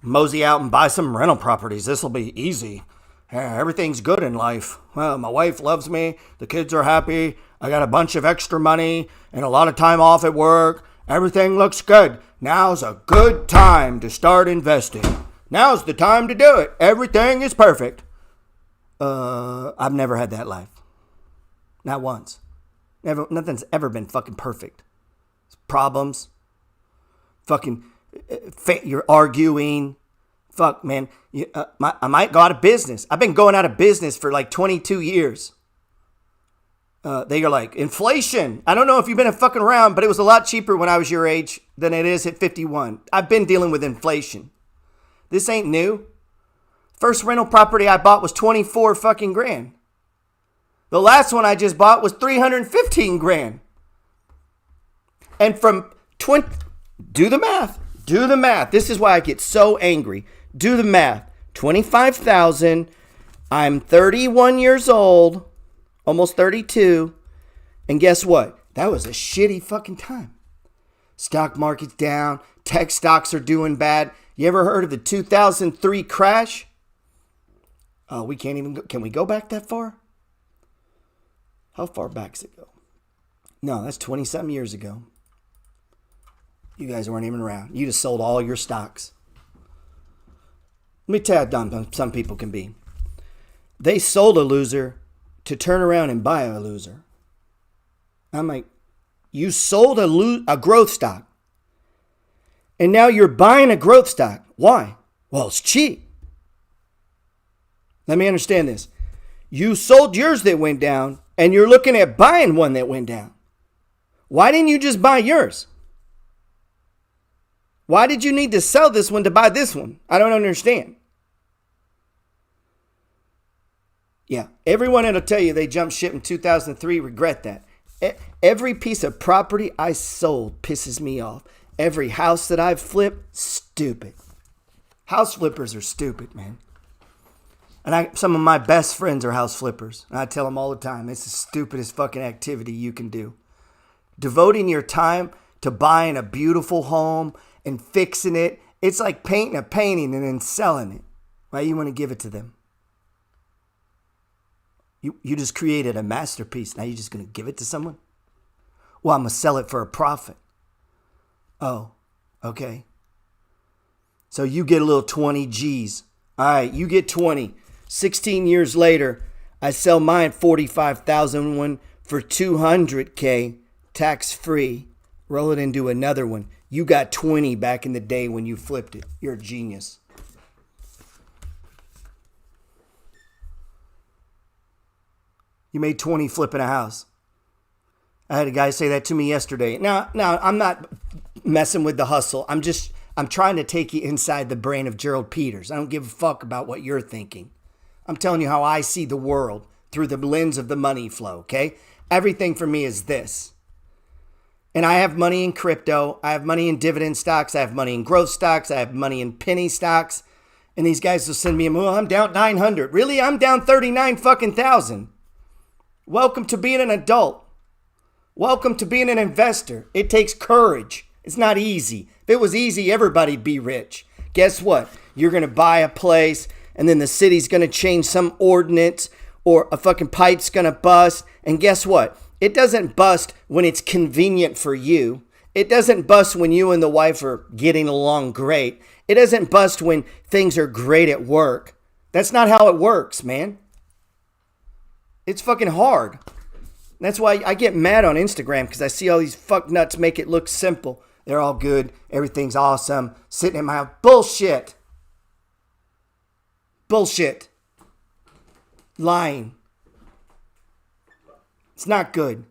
S2: mosey out and buy some rental properties. This will be easy. Everything's good in life. Well, my wife loves me. The kids are happy. I got a bunch of extra money and a lot of time off at work. Everything looks good. Now's a good time to start investing. Now's the time to do it. Everything is perfect. I've never had that life. Not once. Nothing's ever been fucking perfect. Problems. Fucking, you're arguing. Fuck, man. I might go out of business. I've been going out of business for like 22 years. They are like, inflation. I don't know if you've been fucking around, but it was a lot cheaper when I was your age than it is at 51. I've been dealing with inflation. This ain't new. First rental property I bought was 24 fucking grand. The last one I just bought was 315 grand. And from 20, do the math. Do the math. This is why I get so angry. Do the math. 25,000. I'm 31 years old, almost 32. And guess what? That was a shitty fucking time. Stock market's down. Tech stocks are doing bad. You ever heard of the 2003 crash? Oh, we can't even go. Can we go back that far? How far back does it go? No, that's 20-something years ago. You guys weren't even around. You just sold all your stocks. Let me tell you how dumb some people can be. They sold a loser to turn around and buy a loser. I'm like, you sold a growth stock. And now you're buying a growth stock. Why? Well, it's cheap. Let me understand this. You sold yours that went down, and you're looking at buying one that went down. Why didn't you just buy yours? Why did you need to sell this one to buy this one? I don't understand. Yeah, everyone that'll tell you they jumped ship in 2003 regret that. Every piece of property I sold pisses me off. Every house that I've flipped, stupid. House flippers are stupid, man. And some of my best friends are house flippers. And I tell them all the time, it's the stupidest fucking activity you can do. Devoting your time to buying a beautiful home and fixing it, it's like painting a painting and then selling it. Why you want to give it to them? You just created a masterpiece. Now you're just going to give it to someone? Well, I'm going to sell it for a profit. Oh, okay. So you get a little 20 G's. All right, you get 20. 16 years later, I sell mine 45,000 one for 200K, tax free. Roll it into another one. You got 20 back in the day when you flipped it. You're a genius. You made 20 flipping a house. I had a guy say that to me yesterday. Now, I'm not messing with the hustle. I'm trying to take you inside the brain of Gerald Peters. I don't give a fuck about what you're thinking. I'm telling you how I see the world through the lens of the money flow, okay? Everything for me is this. And I have money in crypto. I have money in dividend stocks. I have money in growth stocks. I have money in penny stocks. And these guys will send me, well, I'm down 900. Really? I'm down 39 fucking thousand. Welcome to being an adult. Welcome to being an investor. It takes courage. It's not easy. If it was easy, everybody'd be rich. Guess what? You're going to buy a place, and then the city's going to change some ordinance, or a fucking pipe's gonna bust. And guess what? It doesn't bust when it's convenient for you. It doesn't bust when you and the wife are getting along great. It doesn't bust when things are great at work. That's not how it works, man. It's fucking hard. That's why I get mad on Instagram, because I see all these fuck nuts make it look simple. They're all good. Everything's awesome. Sitting in my house. Bullshit. Bullshit. Lying. It's not good.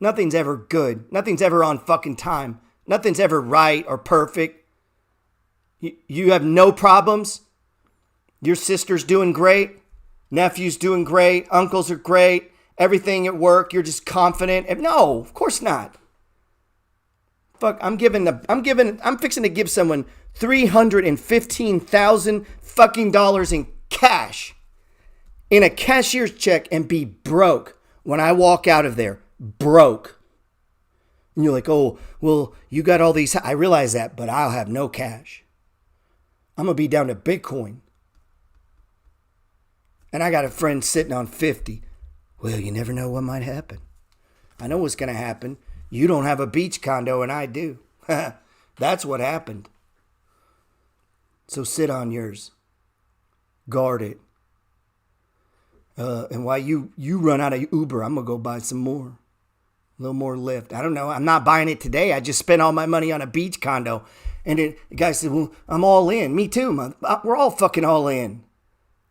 S2: Nothing's ever good. Nothing's ever on fucking time. Nothing's ever right or perfect. You have no problems. Your sister's doing great. Nephew's doing great. Uncles are great. Everything at work, you're just confident. No, of course not. Fuck, I'm fixing to give someone $315,000 fucking dollars in cash in a cashier's check and be broke when I walk out of there. Broke. And you're like, oh, well, you got all these. I realize that, but I'll have no cash. I'm going to be down to Bitcoin. And I got a friend sitting on 50. Well, you never know what might happen. I know what's going to happen. You don't have a beach condo and I do. That's what happened. So sit on yours. Guard it. And while you run out of Uber, I'm going to go buy some more. A little more Lyft. I don't know. I'm not buying it today. I just spent all my money on a beach condo. And the guy said, well, I'm all in. Me too. We're all fucking all in.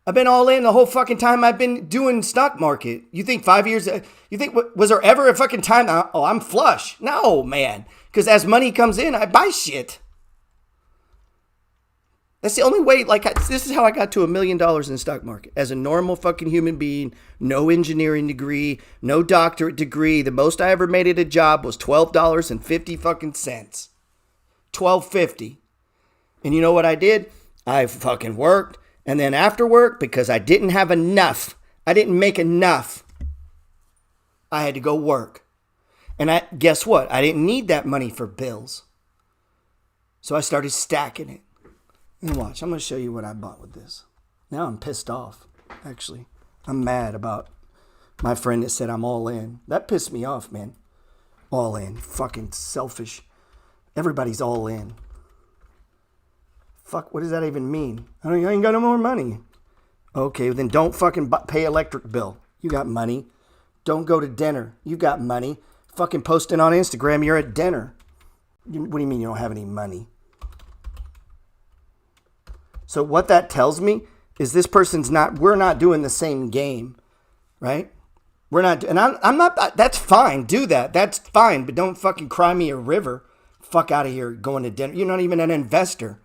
S2: I've been all in the whole fucking time I've been doing stock market. You think 5 years, you think, was there ever a fucking time, oh, I'm flush? No, man. Because as money comes in, I buy shit. That's the only way, this is how I got to $1 million in the stock market. As a normal fucking human being, no engineering degree, no doctorate degree. The most I ever made at a job was $12.50 fucking cents. $12.50. And you know what I did? I fucking worked. And then after work, because I didn't have enough, I didn't make enough, I had to go work. And guess what? I didn't need that money for bills. So I started stacking it. And watch, I'm going to show you what I bought with this. Now I'm pissed off, actually. I'm mad about my friend that said I'm all in. That pissed me off, man. All in. Fucking selfish. Everybody's all in. Fuck, what does that even mean? I ain't got no more money. Okay, then don't fucking pay electric bill. You got money. Don't go to dinner. You got money. Fucking posting on Instagram, you're at dinner. What do you mean you don't have any money? So what that tells me is this person's we're not doing the same game, right? We're not, and I'm not, that's fine. Do that. That's fine. But don't fucking cry me a river. Fuck out of here going to dinner. You're not even an investor.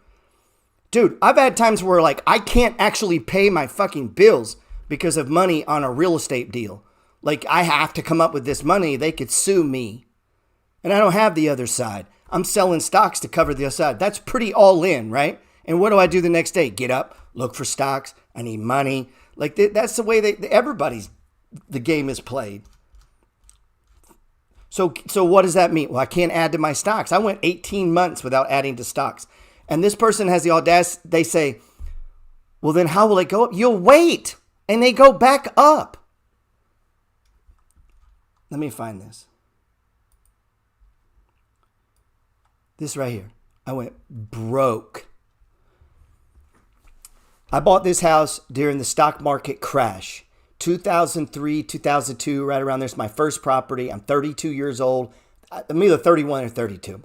S2: Dude, I've had times where I can't actually pay my fucking bills because of money on a real estate deal. I have to come up with this money. They could sue me. And I don't have the other side. I'm selling stocks to cover the other side. That's pretty all in, right? And what do I do the next day? Get up, look for stocks. I need money. That's the way the game is played. So what does that mean? Well, I can't add to my stocks. I went 18 months without adding to stocks. And this person has the audacity, they say, well, then how will it go up? You'll wait. And they go back up. Let me find this. This right here. I went broke. I bought this house during the stock market crash. 2003, 2002, right around there's my first property. I'm 32 years old. I'm either 31 or 32.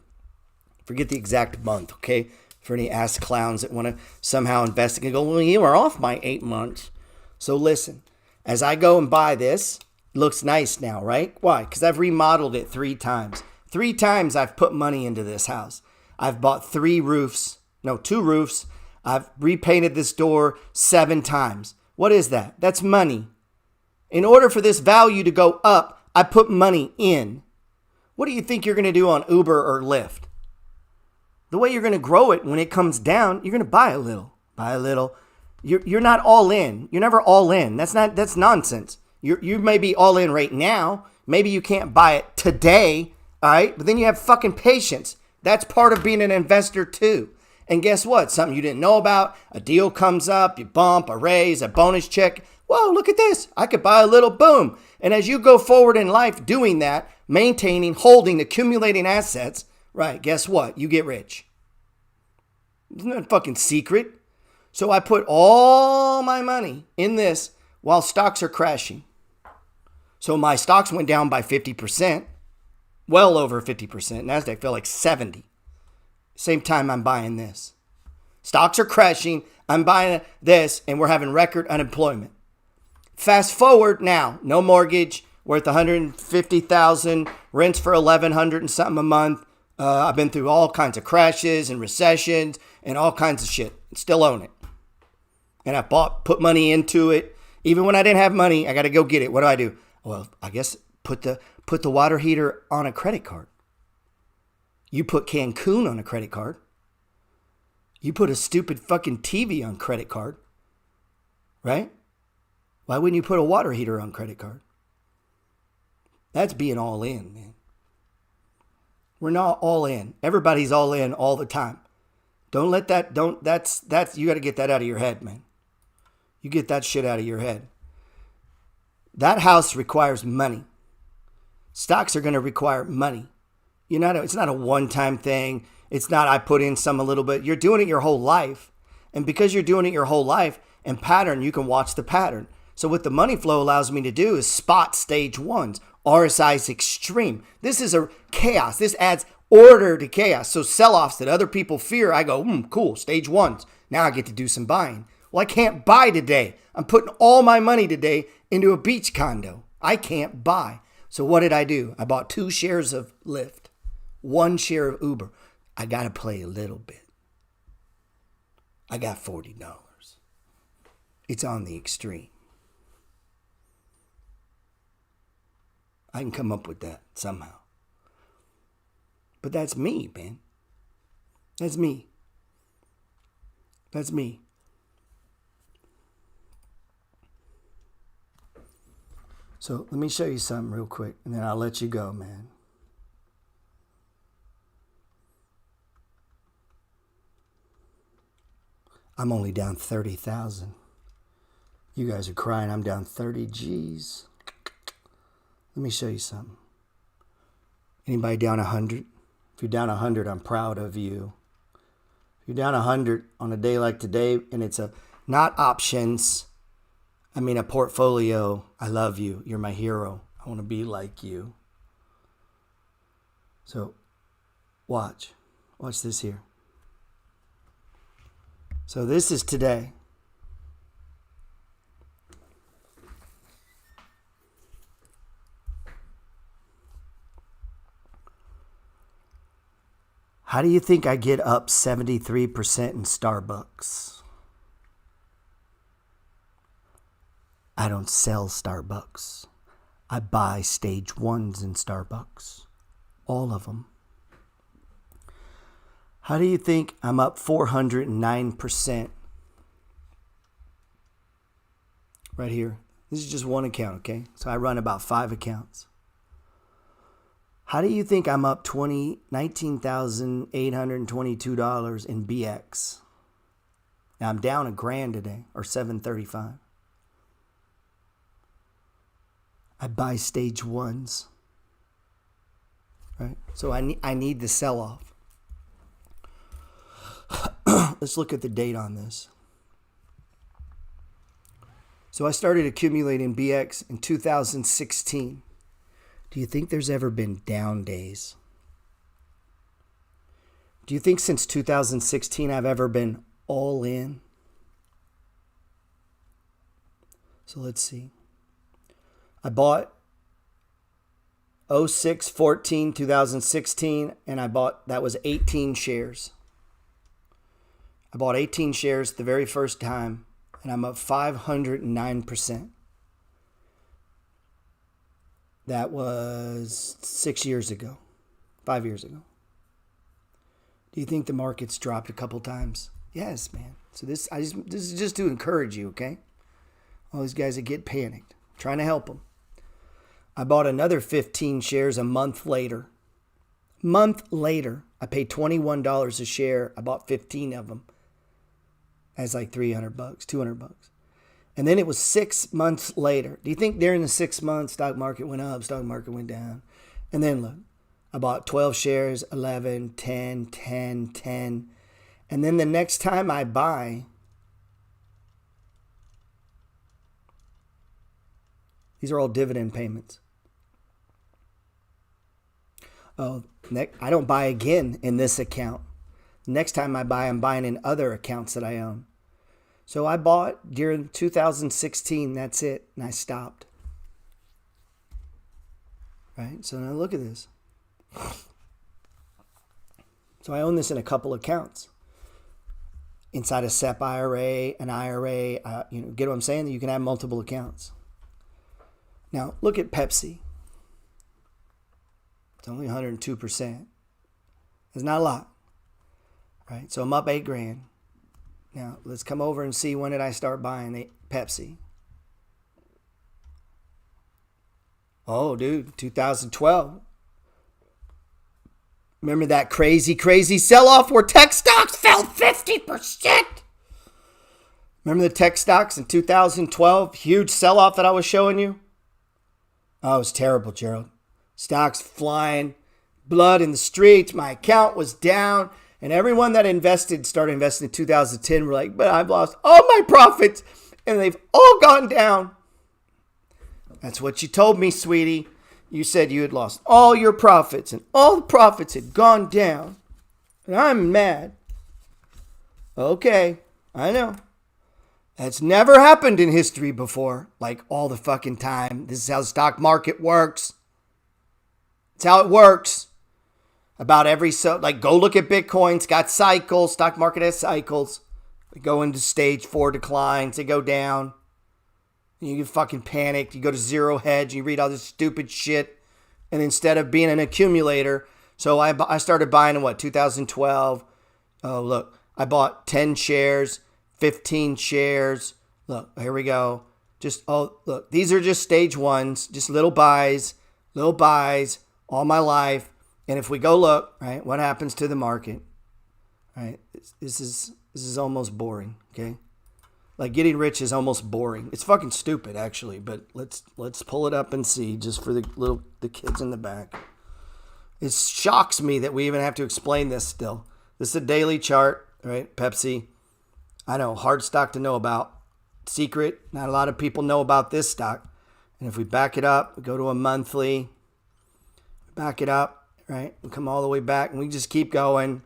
S2: Forget the exact month, okay? For any ass clowns that want to somehow investigate and go, well, you were off by 8 months. So listen, as I go and buy this, it looks nice now, right? Why? Because I've remodeled it 3 times. 3 times I've put money into this house. I've bought 2 roofs. I've repainted this door 7 times. What is that? That's money. In order for this value to go up, I put money in. What do you think you're going to do on Uber or Lyft? The way you're going to grow it when it comes down, you're going to buy a little. You're not all in. You're never all in. That's nonsense. You may be all in right now. Maybe you can't buy it today, all right? But then you have fucking patience. That's part of being an investor too. And guess what? Something you didn't know about, a deal comes up, you bump, a raise, a bonus check. whoa, look at this. I could buy a little, boom. And as you go forward in life doing that, maintaining, holding, accumulating assets, right, guess what? You get rich. It's not a fucking secret. So I put all my money in this while stocks are crashing. So my stocks went down by 50%, well over 50%. NASDAQ fell like 70. Same time I'm buying this. Stocks are crashing. I'm buying this and we're having record unemployment. Fast forward now, no mortgage, worth $150,000, rents for $1,100 and something a month. I've been through all kinds of crashes and recessions and all kinds of shit. Still own it. And I put money into it. Even when I didn't have money, I got to go get it. What do? Well, I guess put the water heater on a credit card. You put Cancun on a credit card. You put a stupid fucking TV on credit card. Right? Why wouldn't you put a water heater on credit card? That's being all in, man. We're not all in. Everybody's all in all the time. Don't let that, that's, you got to get that out of your head, man. You get that shit out of your head. That house requires money. Stocks are going to require money. It's not a one-time thing. It's not I put in some a little bit. You're doing it your whole life. And because you're doing it your whole life and pattern, you can watch the pattern. So what the money flow allows me to do is spot stage ones. RSI's extreme. This is a chaos. This adds order to chaos. So sell-offs that other people fear, I go, cool, stage ones. Now I get to do some buying. Well, I can't buy today. I'm putting all my money today into a beach condo. I can't buy. So what did I do? I bought 2 shares of Lyft, 1 share of Uber. I got to play a little bit. I got $40. It's on the extreme. I can come up with that somehow. But that's me, man. That's me. That's me. So let me show you something real quick, and then I'll let you go, man. I'm only down 30,000. You guys are crying. I'm down 30 G's. Let me show you something. Anybody down 100? If you're down 100, I'm proud of you. If you're down 100 on a day like today, and it's not options, a portfolio. I love you. You're my hero. I want to be like you. So, watch. Watch this here. So this is today. How do you think I get up 73% in Starbucks? I don't sell Starbucks. I buy stage ones in Starbucks. All of them. How do you think I'm up 409%? Right here. This is just one account, okay? So I run about 5 accounts. How do you think I'm up $19,822 in BX? Now I'm down $1,000 today, or $735. I buy stage ones, right? So I need the sell-off. Let's look at the date on this. So I started accumulating BX in 2016. Do you think there's ever been down days? Do you think since 2016 I've ever been all in? So let's see. I bought 06-14, 2016, and that was 18 shares. I bought 18 shares the very first time, and I'm up 509%. That was 6 years ago, 5 years ago. Do you think the market's dropped a couple times? Yes, man. So this is just to encourage you, okay? All these guys that get panicked, I'm trying to help them. I bought another 15 shares a month later. I paid $21 a share. I bought 15 of them. That's like $300, $200. And then it was 6 months later. Do you think during the 6 months, stock market went up, stock market went down? And then look, I bought 12 shares, 11, 10, 10, 10. And then the next time I buy, these are all dividend payments. Oh, I don't buy again in this account. Next time I buy, I'm buying in other accounts that I own. So I bought during 2016, that's it, and I stopped. Right? So now look at this. So I own this in a couple accounts. Inside a SEP IRA, an IRA, get what I'm saying? You can have multiple accounts. Now, look at Pepsi. It's only 102%. It's not a lot. Right? So I'm up $8,000. Now, let's come over and see when did I start buying Pepsi. Oh, dude, 2012. Remember that crazy, crazy sell-off where tech stocks fell 50%? Remember the tech stocks in 2012? Huge sell-off that I was showing you? Oh, it was terrible, Gerald. Stocks flying, blood in the streets. My account was down. And everyone that started investing in 2010 were like, but I've lost all my profits. And they've all gone down. That's what you told me, sweetie. You said you had lost all your profits. And all the profits had gone down. And I'm mad. Okay, I know. That's never happened in history before. Like all the fucking time. This is how the stock market works. It's how it works. About go look at Bitcoin. It's got cycles. Stock market has cycles. They go into stage 4 declines. They go down. You get fucking panicked. You go to zero hedge. You read all this stupid shit. And instead of being an accumulator, so I started buying in 2012. Oh, look. I bought 10 shares, 15 shares. Look, here we go. Look. These are just stage 1s. Just little buys all my life. And if we go look, right, what happens to the market? Right, this is almost boring, okay? Like getting rich is almost boring. It's fucking stupid, actually, but let's pull it up and see, just for the kids in the back. It shocks me that we even have to explain this still. This is a daily chart, right? Pepsi. I know, hard stock to know about. Secret. Not a lot of people know about this stock. And if we back it up, we go to a monthly, back it up. Right? We come all the way back and we just keep going.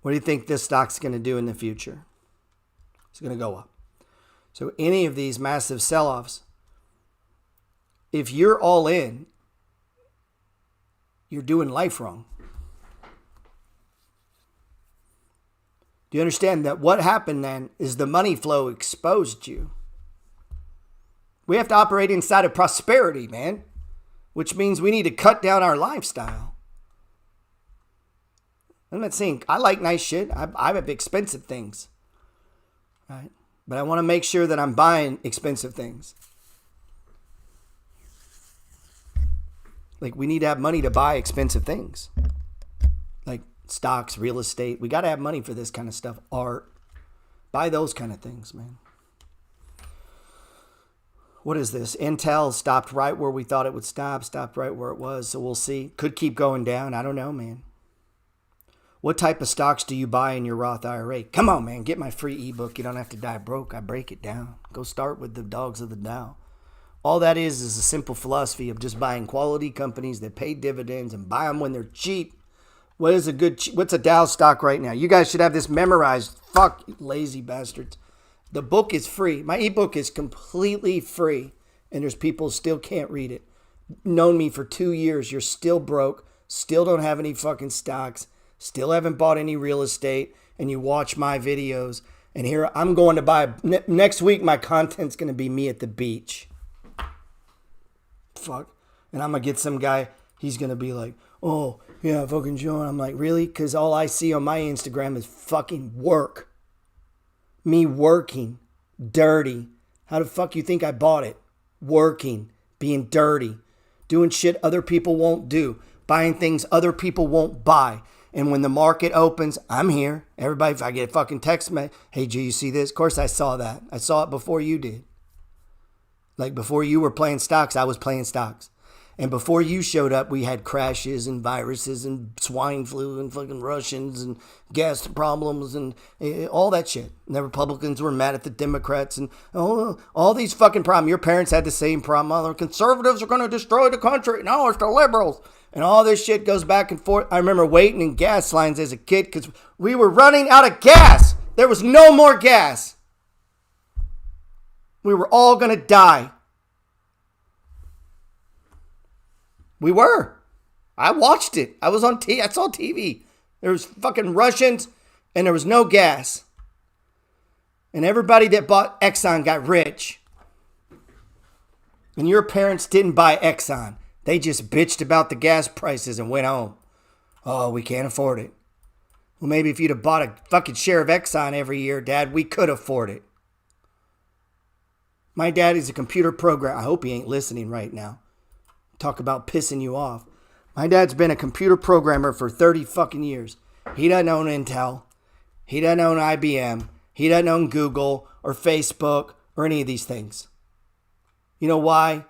S2: What do you think this stock's going to do in the future? It's going to go up. So any of these massive sell-offs, if you're all in, you're doing life wrong. Do you understand that what happened then is the money flow exposed you? We have to operate inside of prosperity, man, which means we need to cut down our lifestyle. I'm not saying I like nice shit. I have expensive things, right? But I want to make sure that I'm buying expensive things. Like we need to have money to buy expensive things, like stocks, real estate. We got to have money for this kind of stuff. Art, buy those kind of things, man. What is this? Intel stopped right where we thought it would stop. Stopped right where it was. So we'll see. Could keep going down. I don't know, man. What type of stocks do you buy in your Roth IRA? Come on, man. Get my free ebook. You don't have to die broke. I break it down. Go start with the dogs of the Dow. All that is a simple philosophy of just buying quality companies that pay dividends and buy them when they're cheap. What's a Dow stock right now? You guys should have this memorized. Fuck, you lazy bastards. The book is free. My ebook is completely free. And there's people who still can't read it. Known me for 2 years. You're still broke. Still don't have any fucking stocks. Still haven't bought any real estate, and you watch my videos, and here I'm going to buy, next week my content's going to be me at the beach. Fuck. And I'm going to get some guy, he's going to be like, oh, yeah, fucking Joe. And I'm like, really? Because all I see on my Instagram is fucking work. Me working. Dirty. How the fuck you think I bought it? Working. Being dirty. Doing shit other people won't do. Buying things other people won't buy. And when the market opens, I'm here. Everybody, if I get a fucking text, hey, G, you see this? Of course I saw that. I saw it before you did. Like before you were playing stocks, I was playing stocks. And before you showed up, we had crashes and viruses and swine flu and fucking Russians and gas problems and all that shit. And the Republicans were mad at the Democrats and all these fucking problems. Your parents had the same problem. Oh, the conservatives are going to destroy the country. No, it's the liberals. And all this shit goes back and forth. I remember waiting in gas lines as a kid because we were running out of gas. There was no more gas. We were all going to die. We were. I watched it. I was on TV. I saw TV. There was fucking Russians and there was no gas. And everybody that bought Exxon got rich. And your parents didn't buy Exxon. They just bitched about the gas prices and went home. Oh, we can't afford it. Well, maybe if you'd have bought a fucking share of Exxon every year, Dad, we could afford it. My dad is a computer programmer. I hope he ain't listening right now. Talk about pissing you off. My dad's been a computer programmer for 30 fucking years. He doesn't own Intel. He doesn't own IBM. He doesn't own Google or Facebook or any of these things. You know why?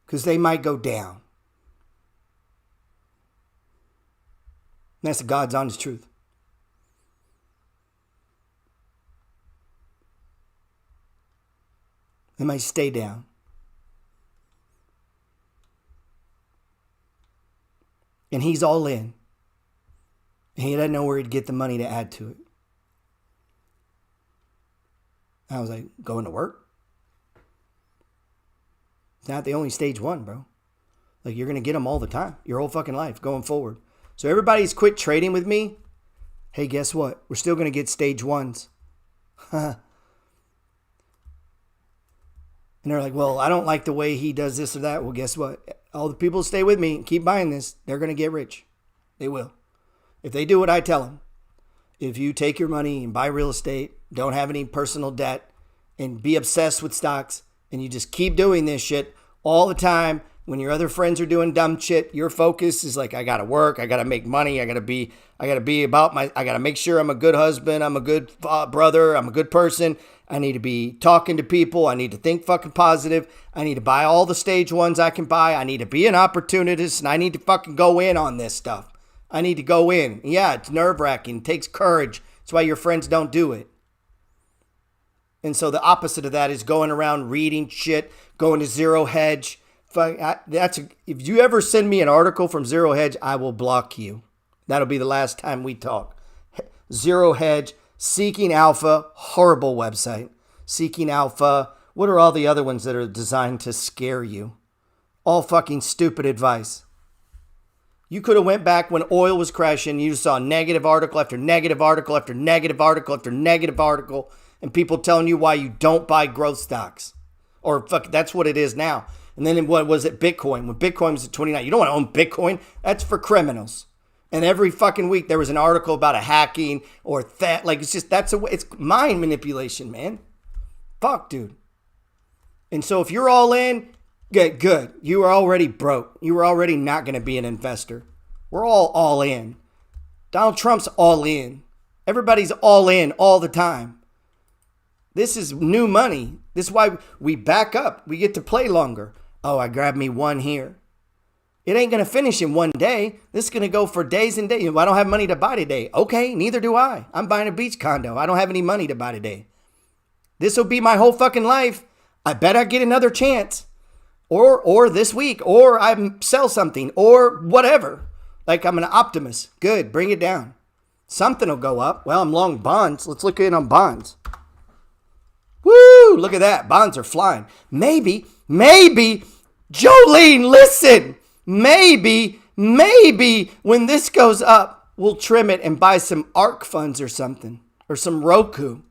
S2: Because they might go down. And that's the God's honest truth. They might stay down. And he's all in. And he doesn't know where he'd get the money to add to it. I was like, going to work? It's not the only stage one, bro. Like, you're going to get them all the time. Your whole fucking life going forward. So everybody's quit trading with me. Hey, guess what? We're still going to get stage ones. And they're like, well, I don't like the way he does this or that. Well, guess what? All the people who stay with me and keep buying this, they're going to get rich. They will. If they do what I tell them. If you take your money and buy real estate, don't have any personal debt, and be obsessed with stocks, and you just keep doing this shit all the time, when your other friends are doing dumb shit, your focus is like, I got to work, I got to make money, I got to be about I got to make sure I'm a good husband, I'm a good brother, I'm a good person. I need to be talking to people. I need to think fucking positive. I need to buy all the stage ones I can buy. I need to be an opportunist, and I need to fucking go in on this stuff. I need to go in. Yeah, it's nerve-wracking. It takes courage. That's why your friends don't do it. And so the opposite of that is going around reading shit, going to Zero Hedge. If you ever send me an article from Zero Hedge, I will block you. That'll be the last time we talk. Zero Hedge. Seeking Alpha, horrible website. Seeking Alpha, what are all the other ones that are designed to scare you? All fucking stupid advice. You could have went back when oil was crashing, you saw negative article after negative article after negative article after negative article, and people telling you why you don't buy growth stocks. Or fuck, that's what it is now. And then what was it, Bitcoin? When Bitcoin was at 29, you don't want to own Bitcoin. That's for criminals. And every fucking week there was an article about a hacking or that. Like, it's just, it's mind manipulation, man. Fuck, dude. And so if you're all in, good. You are already broke. You were already not going to be an investor. We're all in. Donald Trump's all in. Everybody's all in all the time. This is new money. This is why we back up. We get to play longer. Oh, I grabbed me one here. It ain't going to finish in one day. This is going to go for days and days. I don't have money to buy today. Okay, neither do I. I'm buying a beach condo. I don't have any money to buy today. This will be my whole fucking life. I bet I get another chance. Or this week. Or I sell something. Or whatever. Like, I'm an optimist. Good, bring it down. Something will go up. Well, I'm long bonds. Let's look in on bonds. Woo! Look at that. Bonds are flying. Maybe, Jolene, listen. Maybe when this goes up, we'll trim it and buy some ARK funds or something. Or some Roku.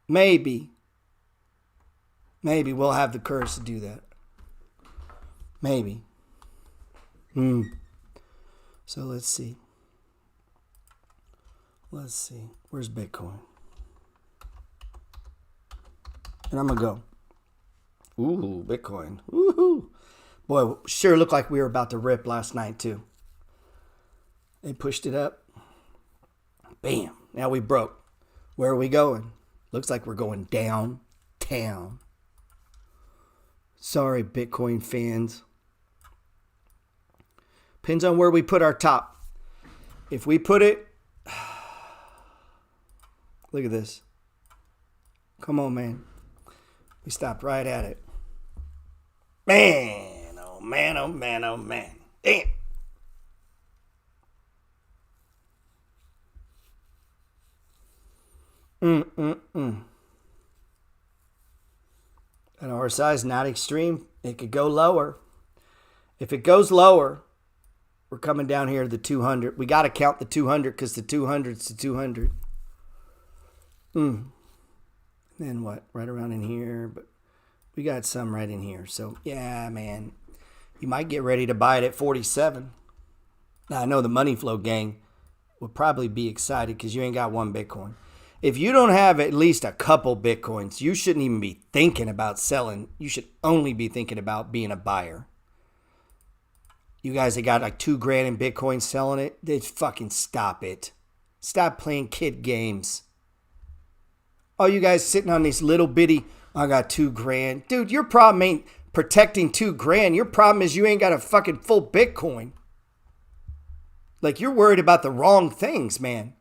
S2: Maybe we'll have the courage to do that. Maybe. So let's see. Where's Bitcoin? And I'm going to go. Ooh, Bitcoin. Woohoo. Boy, sure looked like we were about to rip last night too. They pushed it up. Bam. Now we broke. Where are we going? Looks like we're going down town. Sorry, Bitcoin fans. Depends on where we put our top. If we put it... Look at this. Come on, man. We stopped right at it. Man, oh man, oh man, oh man. Damn. At our size, not extreme. It could go lower. If it goes lower, we're coming down here to the 200. We got to count the 200 because the 200's the 200. Then what? Right around in here. But we got some right in here. So, yeah, man. You might get ready to buy it at 47. Now, I know the Money Flow gang would probably be excited because you ain't got one Bitcoin. If you don't have at least a couple Bitcoins, you shouldn't even be thinking about selling. You should only be thinking about being a buyer. You guys that got like $2,000 in Bitcoin selling it, they fucking stop it. Stop playing kid games. Oh, you guys sitting on these little bitty, I got $2,000. Dude, your problem ain't protecting $2,000. Your problem is you ain't got a fucking full Bitcoin. Like you're worried about the wrong things, man.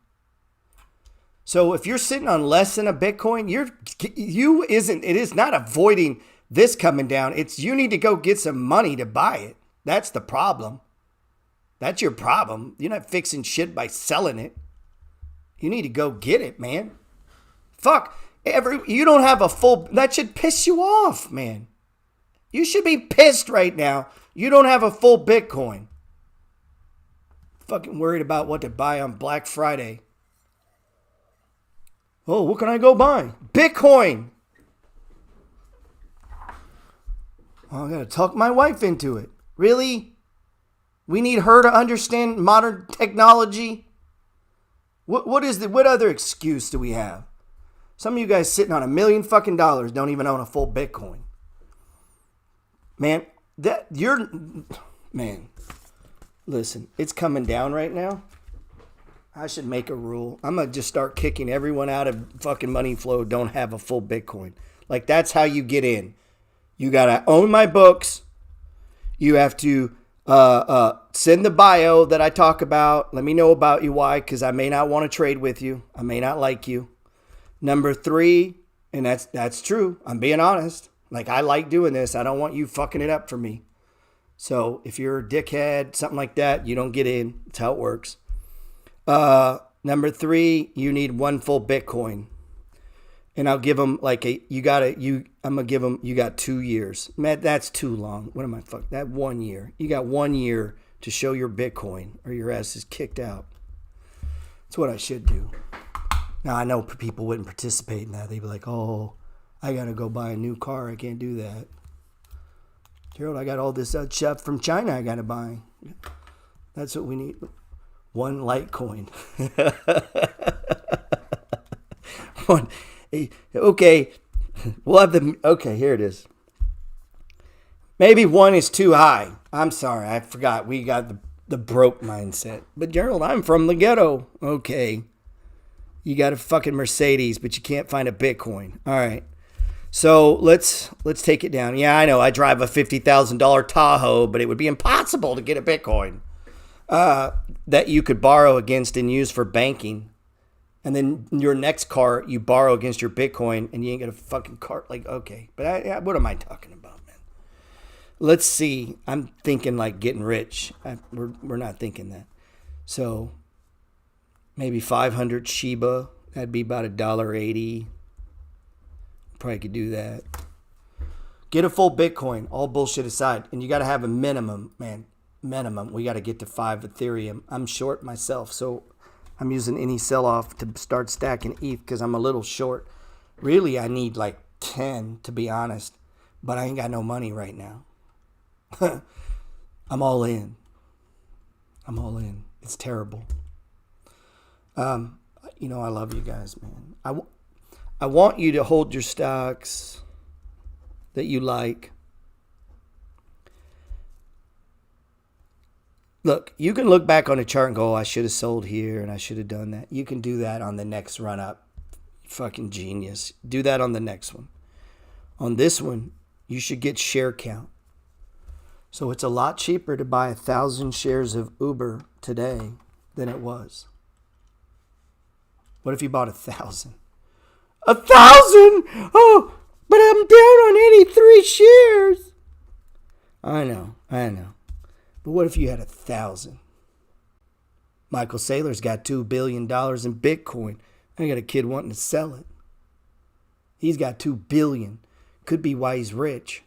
S2: So if you're sitting on less than a Bitcoin, it is not avoiding this coming down. It's you need to go get some money to buy it. That's the problem. That's your problem. You're not fixing shit by selling it. You need to go get it, man. Fuck. You don't have a full... That should piss you off, man. You should be pissed right now. You don't have a full Bitcoin. Fucking worried about what to buy on Black Friday. Oh, what can I go buy? Bitcoin. Oh, I got to talk my wife into it. Really? We need her to understand modern technology? What other excuse do we have? Some of you guys sitting on $1 million fucking dollars don't even own a full Bitcoin. Man, listen, it's coming down right now. I should make a rule. I'm going to just start kicking everyone out of fucking Money Flow don't have a full Bitcoin. Like, that's how you get in. You got to own my books. You have to send the bio that I talk about. Let me know about you, why, because I may not want to trade with you. I may not like you. Number 3, and that's true. I'm being honest. Like, I like doing this. I don't want you fucking it up for me. So if you're a dickhead, something like that, you don't get in. That's how it works. Number 3, you need one full Bitcoin. And I'll give them you got 2 years. Man, that's too long. What am I fucking, that 1 year. You got 1 year to show your Bitcoin or your ass is kicked out. That's what I should do. Now, I know people wouldn't participate in that. They'd be like, oh, I got to go buy a new car. I can't do that. Gerald, I got all this stuff from China I got to buy. That's what we need. One Litecoin. One. Okay. We'll have okay, here it is. Maybe 1 is too high. I'm sorry. I forgot. We got the broke mindset. But Gerald, I'm from the ghetto. Okay. You got a fucking Mercedes, but you can't find a Bitcoin. All right. So let's take it down. Yeah, I know. I drive a $50,000 Tahoe, but it would be impossible to get a Bitcoin that you could borrow against and use for banking. And then your next car, you borrow against your Bitcoin, and you ain't got a fucking car. Like, okay. But what am I talking about, man? Let's see. I'm thinking like getting rich. We're not thinking that. So maybe 500 Shiba. That'd be about $1.80. Probably could do that. Get a full Bitcoin, all bullshit aside. And you got to have a minimum, man. Minimum. We got to get to 5 Ethereum. I'm short myself, so I'm using any sell-off to start stacking ETH because I'm a little short. Really, I need like 10, to be honest. But I ain't got no money right now. I'm all in. I'm all in. It's terrible. I love you guys, man. I want you to hold your stocks that you like. Look, you can look back on a chart and go, oh, I should have sold here and I should have done that. You can do that on the next run up. Fucking genius. Do that on the next one. On this one, you should get share count. So it's a lot cheaper to buy 1,000 shares of Uber today than it was. What if you bought 1,000? 1,000? Oh, but I'm down on 83 shares. I know. But what if you had 1,000? Michael Saylor's got $2 billion in Bitcoin. I got a kid wanting to sell it. He's got $2 billion. Could be why he's rich.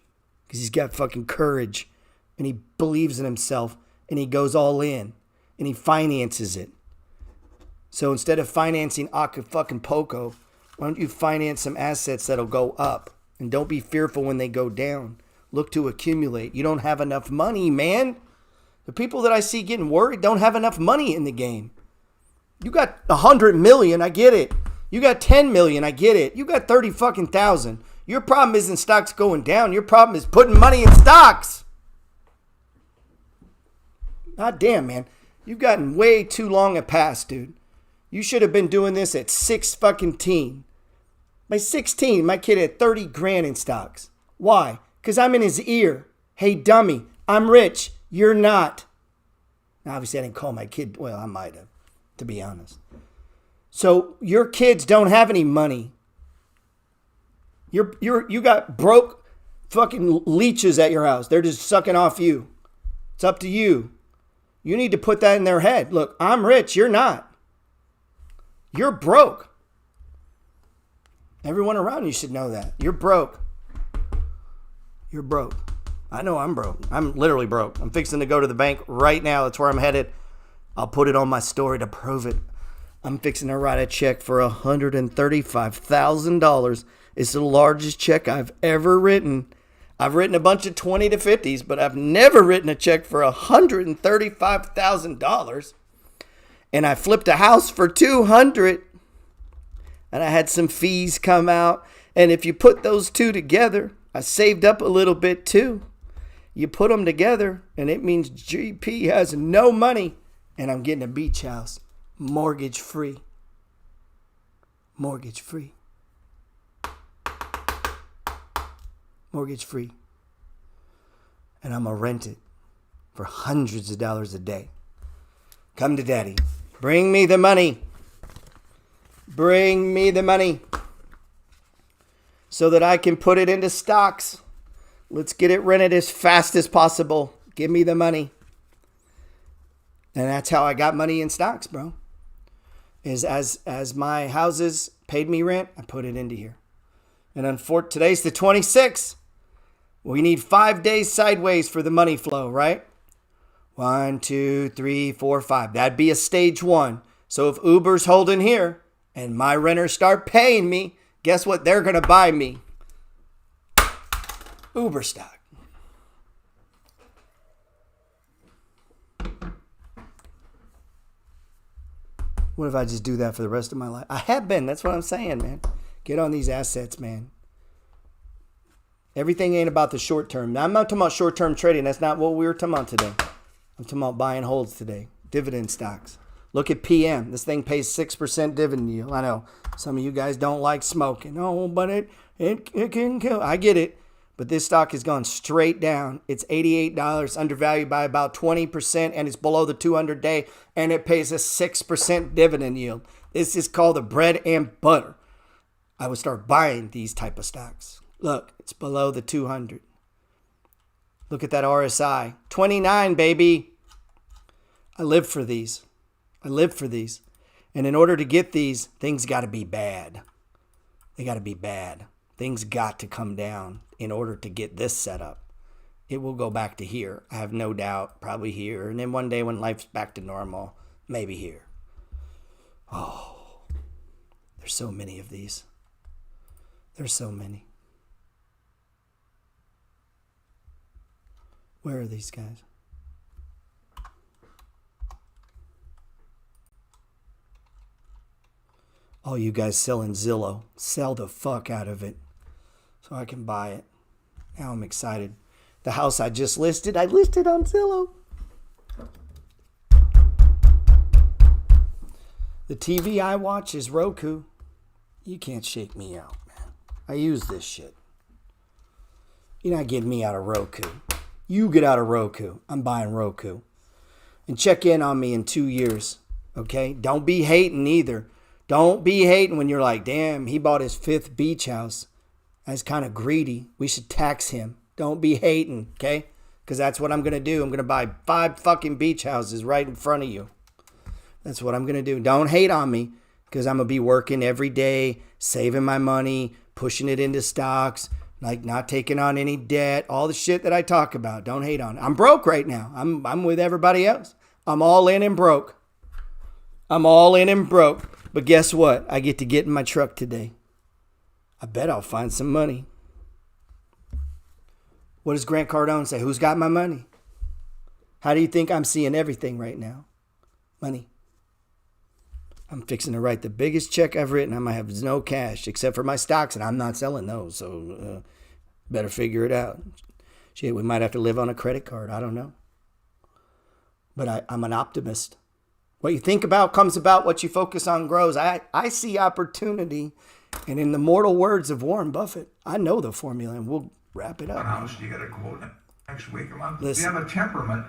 S2: Because he's got fucking courage. And he believes in himself. And he goes all in. And he finances it. So instead of financing Acapulco, why don't you finance some assets that'll go up? And don't be fearful when they go down. Look to accumulate. You don't have enough money, man. The people that I see getting worried don't have enough money in the game. You got 100 million, I get it. You got 10 million, I get it. You got 30 fucking thousand. Your problem isn't stocks going down. Your problem is putting money in stocks. God damn, man. You've gotten way too long a pass, dude. You should have been doing this at 6 fucking teen. By 16, my kid had 30 grand in stocks. Why? Because I'm in his ear. Hey, dummy, I'm rich. You're not. Now, obviously, I didn't call my kid. Well, I might have, to be honest. So your kids don't have any money. You got broke fucking leeches at your house. They're just sucking off you. It's up to you. You need to put that in their head. Look, I'm rich. You're not. You're broke. Everyone around you should know that. You're broke. You're broke. I know I'm broke. I'm literally broke. I'm fixing to go to the bank right now. That's where I'm headed. I'll put it on my story to prove it. I'm fixing to write a check for $135,000. It's the largest check I've ever written. I've written a bunch of 20 to 50s, but I've never written a check for $135,000. And I flipped a house for $200,000. And I had some fees come out. And if you put those two together, I saved up a little bit too. You put them together, and it means GP has no money. And I'm getting a beach house. Mortgage free. Mortgage free. Mortgage free. And I'm going to rent it for hundreds of dollars a day. Come to daddy. Bring me the money. Bring me the money. So that I can put it into stocks. Let's get it rented as fast as possible. Give me the money. And that's how I got money in stocks, bro. Is as my houses paid me rent, I put it into here. And today's the 26th. We need 5 days sideways for the money flow, right? 1, 2, 3, 4, 5. That'd be a stage 1. So if Uber's holding here and my renters start paying me, guess what they're going to buy me? Uber stock. What if I just do that for the rest of my life? I have been. That's what I'm saying, man. Get on these assets, man. Everything ain't about the short term. Now, I'm not talking about short-term trading. That's not what we were talking about today. I'm talking about buying holds today. Dividend stocks. Look at PM. This thing pays 6% dividend yield. I know some of you guys don't like smoking. Oh, but it can kill. I get it. But this stock has gone straight down. It's $88, undervalued by about 20%, and it's below the 200-day, and it pays a 6% dividend yield. This is called the bread and butter. I would start buying these type of stocks. Look, it's below the 200. Look at that RSI. 29, baby. I live for these. And in order to get these, things got to be bad. They got to be bad. Things got to come down in order to get this set up. It will go back to here. I have no doubt. Probably here. And then one day when life's back to normal, maybe here. Oh, there's so many of these. There's so many. Where are these guys? All you guys selling Zillow, sell the fuck out of it so I can buy it. Now I'm excited. The house I just listed, I listed on Zillow. The TV I watch is Roku. You can't shake me out, man. I use this shit. You're not getting me out of Roku. You get out of Roku. I'm buying Roku. And check in on me in 2 years. Okay? Don't be hating either. Don't be hating when you're like, damn, he bought his 5th beach house. That's kind of greedy. We should tax him. Don't be hating, okay? Because that's what I'm going to do. I'm going to buy 5 fucking beach houses right in front of you. That's what I'm going to do. Don't hate on me because I'm going to be working every day, saving my money, pushing it into stocks, like not taking on any debt, all the shit that I talk about. Don't hate on it. I'm broke right now. I'm with everybody else. I'm all in and broke. I'm all in and broke. But guess what? I get to get in my truck today. I bet I'll find some money. What does Grant Cardone say? Who's got my money? How do you think I'm seeing everything right now? Money. I'm fixing to write the biggest check I've written. I might have no cash except for my stocks, and I'm not selling those. So better figure it out. Shit, we might have to live on a credit card. I don't know. But I'm an optimist. What you think about comes about. What you focus on grows. I see opportunity. And in the mortal words of Warren Buffett, I know the formula, and we'll wrap it up.
S4: House, you get a quote next week, a month.
S2: Listen.
S4: You have a temperament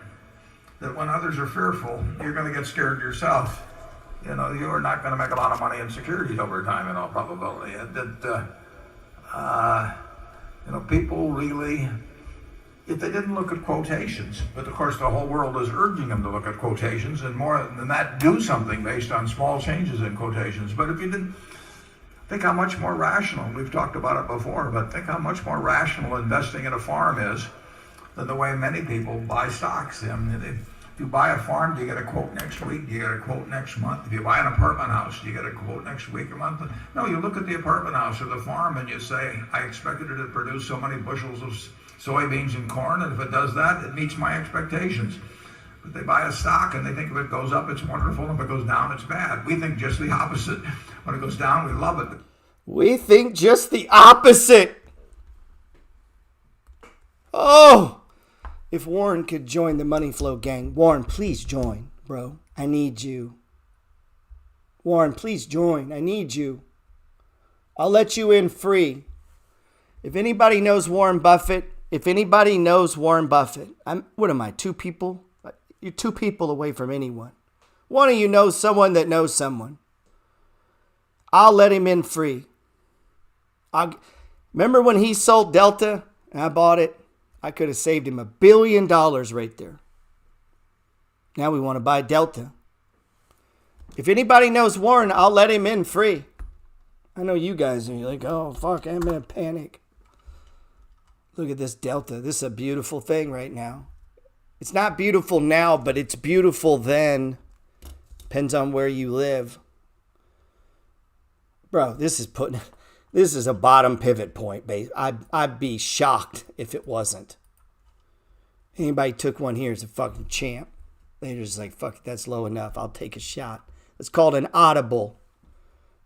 S4: that when others are fearful, you're going to get scared yourself. You know, you are not going to make a lot of money in securities over time in all probability. People really, if they didn't look at quotations, but of course the whole world is urging them to look at quotations and more than that, do something based on small changes in quotations. But if you didn't, think how much more rational, we've talked about it before, but think how much more rational investing in a farm is than the way many people buy stocks. I mean, if you buy a farm, do you get a quote next week? Do you get a quote next month? If you buy an apartment house, do you get a quote next week or month? No, you look at the apartment house or the farm and you say, I expected it to produce so many bushels of soybeans and corn, and if it does that, it meets my expectations. But they buy a stock and they think if it goes up, it's wonderful, and if it goes down, it's bad. We think just the opposite. When it goes down, we love it.
S2: We think just the opposite. Oh, if Warren could join the Money Flow gang. Warren, please join, bro. I need you. Warren, please join. I need you. I'll let you in free. If anybody knows Warren Buffett, what am I, 2 people? You're 2 people away from anyone. One of you knows someone that knows someone. I'll let him in free. Remember when he sold Delta and I bought it? I could have saved him $1 billion right there. Now we want to buy Delta. If anybody knows Warren, I'll let him in free. I know you guys are like, oh, fuck, I'm in a panic. Look at this Delta. This is a beautiful thing right now. It's not beautiful now, but it's beautiful then. Depends on where you live. Bro, this is a bottom pivot point. I'd be shocked if it wasn't. Anybody took one here is a fucking champ. They're just like, fuck it, that's low enough. I'll take a shot. It's called an audible.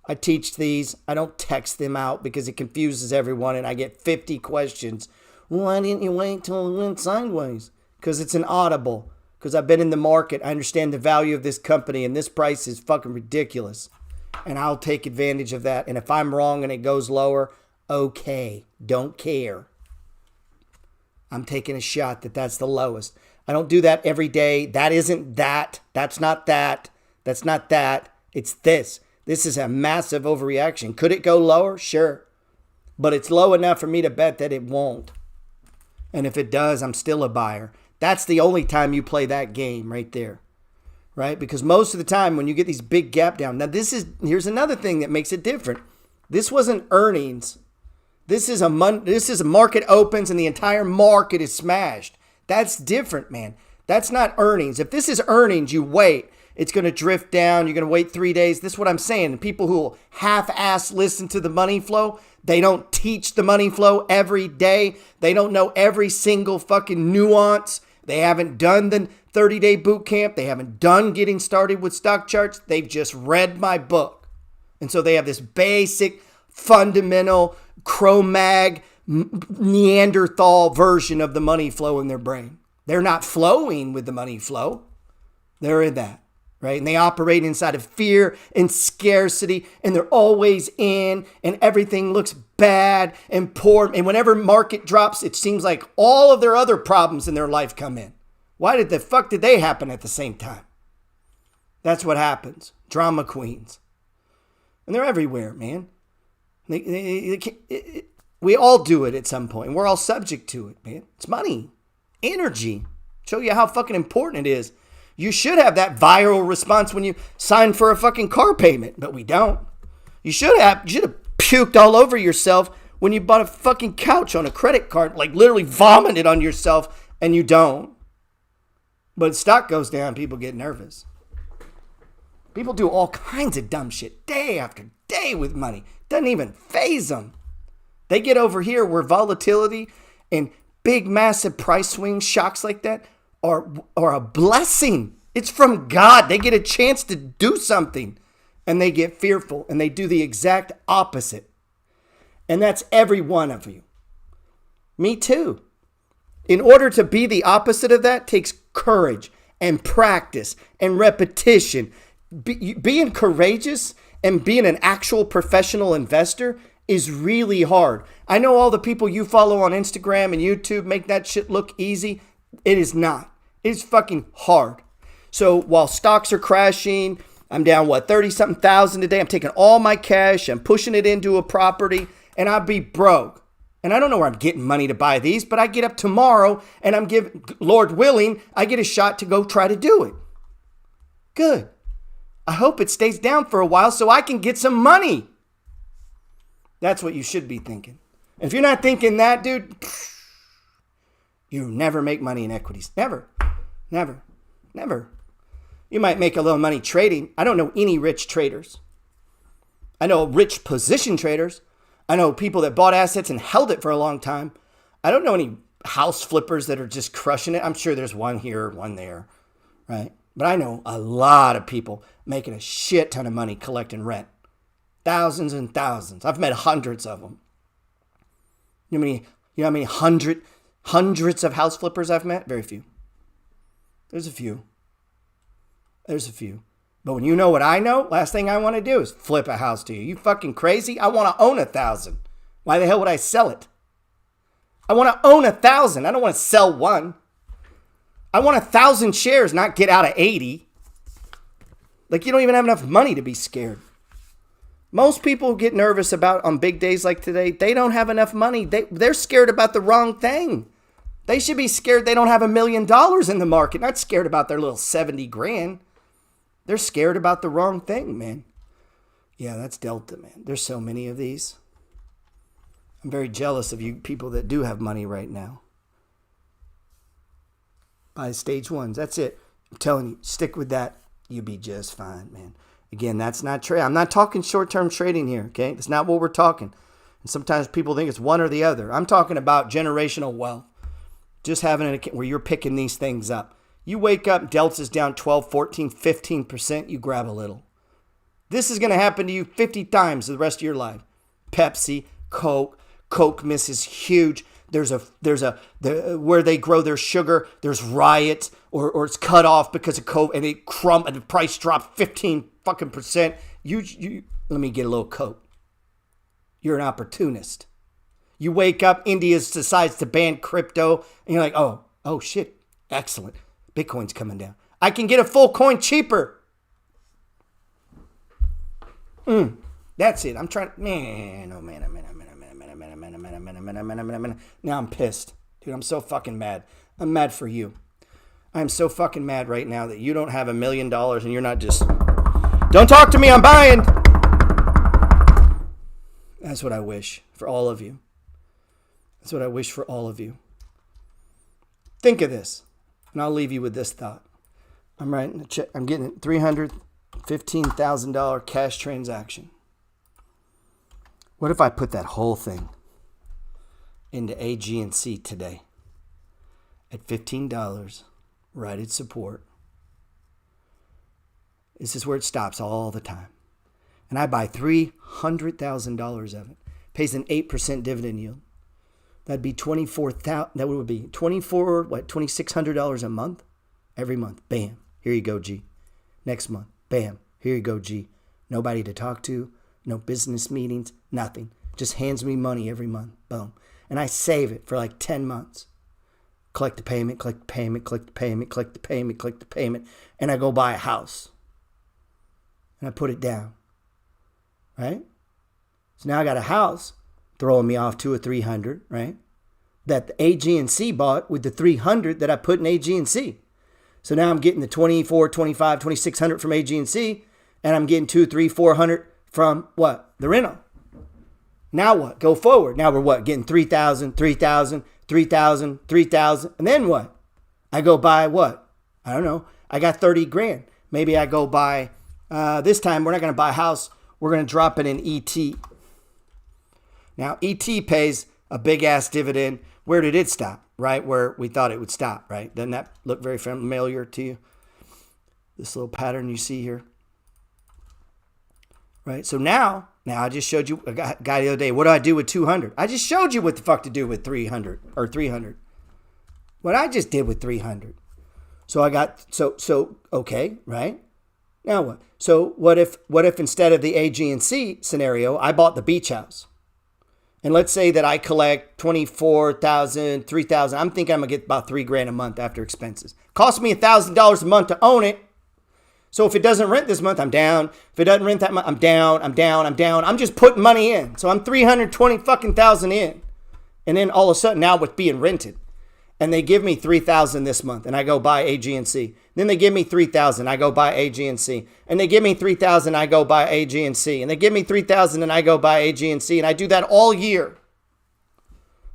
S2: I teach these. I don't text them out because it confuses everyone and I get 50 questions. Why didn't you wait till it went sideways? Because it's an audible. Because I've been in the market. I understand the value of this company and this price is fucking ridiculous. And I'll take advantage of that. And if I'm wrong and it goes lower, okay. Don't care. I'm taking a shot that's the lowest. I don't do that every day. That isn't that. That's not that. That's not that. It's this. This is a massive overreaction. Could it go lower? Sure. But it's low enough for me to bet that it won't. And if it does, I'm still a buyer. That's the only time you play that game right there. Right? Because most of the time when you get these big gap down. Now here's another thing that makes it different. This wasn't earnings. This is a market opens and the entire market is smashed. That's different, man. That's not earnings. If this is earnings, you wait. It's going to drift down. You're going to wait 3 days. This is what I'm saying. And people who half-ass listen to the money flow, they don't teach the money flow every day. They don't know every single fucking nuance. They haven't done the 30-day boot camp. They haven't done getting started with stock charts. They've just read my book. And so they have this basic, fundamental, Cro-Mag, Neanderthal version of the money flow in their brain. They're not flowing with the money flow. They're in that. right? And they operate inside of fear and scarcity, and they're always in, and everything looks bad and poor. And whenever market drops, it seems like all of their other problems in their life come in. Why did the fuck did they happen at the same time? That's what happens. Drama queens. And they're everywhere, man. We all do it at some point. We're all subject to it, man. It's money, energy. Show you how fucking important it is. You should have that viral response when you sign for a fucking car payment, but we don't. You should have puked all over yourself when you bought a fucking couch on a credit card, like literally vomited on yourself, and you don't. But stock goes down, people get nervous. People do all kinds of dumb shit day after day with money. Doesn't even faze them. They get over here where volatility and big, massive price swing shocks like that are a blessing. It's from God. They get a chance to do something and they get fearful and they do the exact opposite. And that's every one of you. Me too. In order to be the opposite of that takes courage and practice and repetition. Being courageous and being an actual professional investor is really hard. I know all the people you follow on Instagram and YouTube make that shit look easy. It is not. It's fucking hard. So while stocks are crashing, I'm down, 30-something thousand today. I'm taking all my cash. I'm pushing it into a property and I'll be broke. And I don't know where I'm getting money to buy these, but I get up tomorrow and I'm giving, Lord willing, I get a shot to go try to do it. Good. I hope it stays down for a while so I can get some money. That's what you should be thinking. If you're not thinking that, dude, you never make money in equities. Never. Never. Never. You might make a little money trading. I don't know any rich traders. I know rich position traders. I know people that bought assets and held it for a long time. I don't know any house flippers that are just crushing it. I'm sure there's one here, one there, right? But I know a lot of people making a shit ton of money collecting rent. Thousands and thousands. I've met hundreds of them. You know how many hundreds of house flippers I've met? Very few. There's a few. But when you know what I know, last thing I want to do is flip a house to you. You fucking crazy? I want to own 1,000. Why the hell would I sell it? I want to own 1,000. I don't want to sell one. I want 1,000 shares, not get out of 80. Like you don't even have enough money to be scared. Most people get nervous about on big days like today, they don't have enough money. They're scared about the wrong thing. They should be scared they don't have $1 million in the market, not scared about their little 70 grand. They're scared about the wrong thing, man. Yeah, that's Delta, man. There's so many of these. I'm very jealous of you people that do have money right now. Buy stage ones. That's it. I'm telling you, stick with that. You'll be just fine, man. Again, that's not trade. I'm not talking short-term trading here, okay? That's not what we're talking. And sometimes people think it's one or the other. I'm talking about generational wealth. Just having an account where you're picking these things up. You wake up, Delta's down 12, 14, 15%, you grab a little. This is going to happen to you 50 times the rest of your life. Pepsi, Coke misses huge. There's where they grow their sugar, there's riots or it's cut off because of COVID and and the price dropped 15 fucking percent. You let me get a little Coke. You're an opportunist. You wake up, India decides to ban crypto and you're like, oh shit, excellent. Bitcoin's coming down. I can get a full coin cheaper. That's it. I'm trying. Now I'm pissed. Dude, I'm so fucking mad. I'm mad for you. I'm so fucking mad right now that you don't have $1 million and you're not just, don't talk to me, I'm buying. That's what I wish for all of you. That's what I wish for all of you. Think of this. And I'll leave you with this thought. I'm writing a check. I'm getting a $315,000 cash transaction. What if I put that whole thing into AG&C today at $15, rated support? This is where it stops all the time. And I buy $300,000 of it. Pays an 8% dividend yield. That'd be $2,600 a month, every month. Bam. Here you go, G. Next month, bam, here you go, G. Nobody to talk to, no business meetings, nothing. Just hands me money every month, boom. And I save it for like 10 months. Collect the payment, collect the payment, collect the payment, collect the payment, collect the payment. And I go buy a house. And I put it down. Right? So now I got a house throwing me off 200 or 300, right? That the AG&C bought with the 300 that I put in AG&C. So now I'm getting the 24, 25, 2600 from AG&C, and I'm getting 200, 300, 400 from what? The rental. Now what? Go forward. Now we're what? Getting 3,000, 3,000, 3,000, 3,000. And then what? I go buy what? I don't know. I got 30 grand. Maybe I go buy, this time we're not going to buy a house. We're going to drop it in ET. Now, ET pays a big ass dividend. Where did it stop? Right where we thought it would stop, right? Doesn't that look very familiar to you? This little pattern you see here. Right? So now I just showed you a guy the other day. What do I do with 200? I just showed you what the fuck to do with 300 or 300. What I just did with 300. So I got, so okay, right? Now what? So what if instead of the AG&C scenario, I bought the beach house? And let's say that I collect 24,000, 3,000. I'm thinking I'm going to get about $3,000 a month after expenses. Cost me $1,000 a month to own it. So if it doesn't rent this month, I'm down. If it doesn't rent that month, I'm down. I'm just putting money in. So I'm 320 fucking thousand in. And then all of a sudden now it's being rented. And they give me 3,000 this month and I go buy AG&C. Then they give me 3,000, I go buy AG&C. And they give me 3,000, I go buy AG&C. And they give me 3,000 and I go buy AG&C. And I do that all year.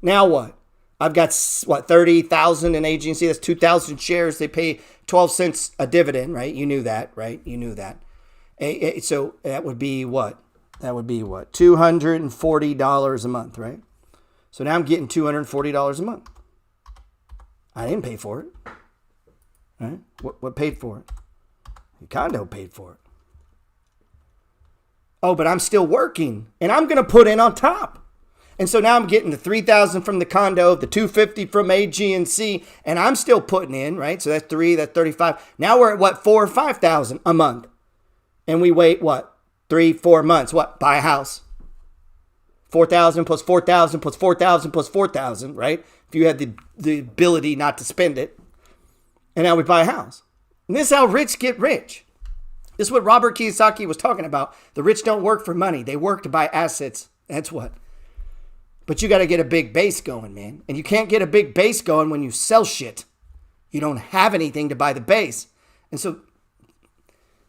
S2: Now what? I've got, 30,000 in AG&C. That's 2,000 shares. They pay 12 cents a dividend, right? You knew that, right? You knew that. So that would be what? That would be what? $240 a month, right? So now I'm getting $240 a month. I didn't pay for it. Right? What paid for it? The condo paid for it. Oh, but I'm still working and I'm going to put in on top. And so now I'm getting the 3,000 from the condo, the 250 from AG&C, and I'm still putting in, right? So that's 35. Now we're at what, 4,000 or 5,000 a month. And we wait what? 3-4 months. What? Buy a house. 4,000 plus 4,000 plus 4,000 plus 4,000, right? If you had the ability not to spend it. And now we buy a house. And this is how rich get rich. This is what Robert Kiyosaki was talking about. The rich don't work for money. They work to buy assets. That's what. But you got to get a big base going, man. And you can't get a big base going when you sell shit. You don't have anything to buy the base. And so,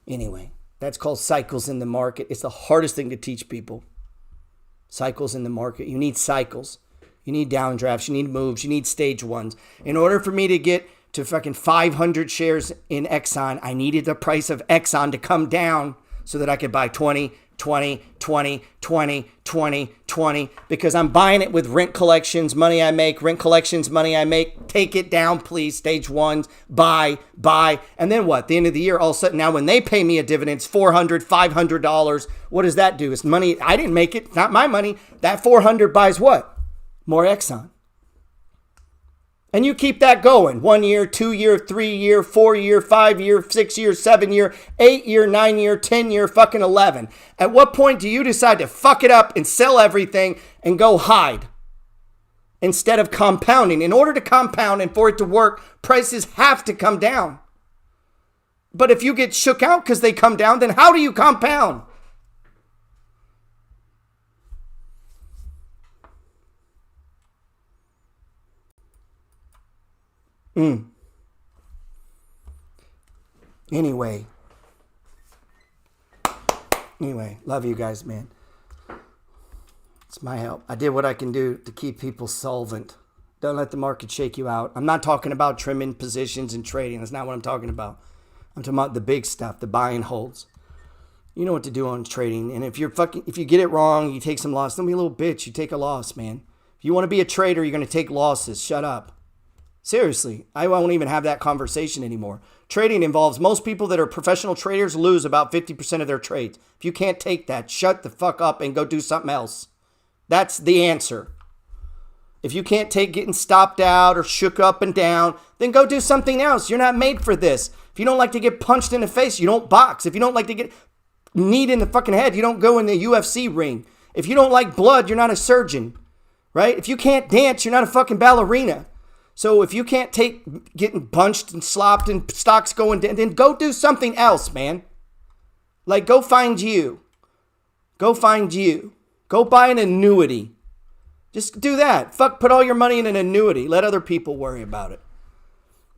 S2: anyway, that's called cycles in the market. It's the hardest thing to teach people. Cycles in the market. You need cycles. You need downdrafts. You need moves. You need stage ones. In order for me to get to fucking 500 shares in Exxon, I needed the price of Exxon to come down so that I could buy 20, 20, 20, 20, 20, 20, because I'm buying it with rent collections, money I make, rent collections, money I make. Take it down, please. Stage ones, buy. And then what? At the end of the year, all of a sudden, now when they pay me a dividend, it's $400, $500. What does that do? It's money. I didn't make it. It's not my money. That 400 buys what? More Exxon. And you keep that going. 1 year, 2 year, 3 year, 4 year, 5 year, 6 year, 7 year, 8 year, 9 year, 10 year, fucking 11. At what point do you decide to fuck it up and sell everything and go hide instead of compounding? In order to compound and for it to work, prices have to come down. But if you get shook out because they come down, then how do you compound? Anyway, love you guys, man. It's my help. I did what I can do to keep people solvent. Don't let the market shake you out. I'm not talking about trimming positions and trading. That's not what I'm talking about. I'm talking about the big stuff, the buy and holds. You know what to do on trading. And if you get it wrong, you take some loss. Don't be a little bitch. You take a loss, man. If you want to be a trader, you're going to take losses. Shut up. Seriously, I won't even have that conversation anymore. Trading involves most people that are professional traders lose about 50% of their trades. If you can't take that, shut the fuck up and go do something else. That's the answer. If you can't take getting stopped out or shook up and down, then go do something else. You're not made for this. If you don't like to get punched in the face, you don't box. If you don't like to get kneed in the fucking head, you don't go in the UFC ring. If you don't like blood, you're not a surgeon, right? If you can't dance, you're not a fucking ballerina. So if you can't take getting punched and slopped and stocks going down, then go do something else, man. Like, go find you. Go find you. Go buy an annuity. Just do that. Fuck, put all your money in an annuity. Let other people worry about it.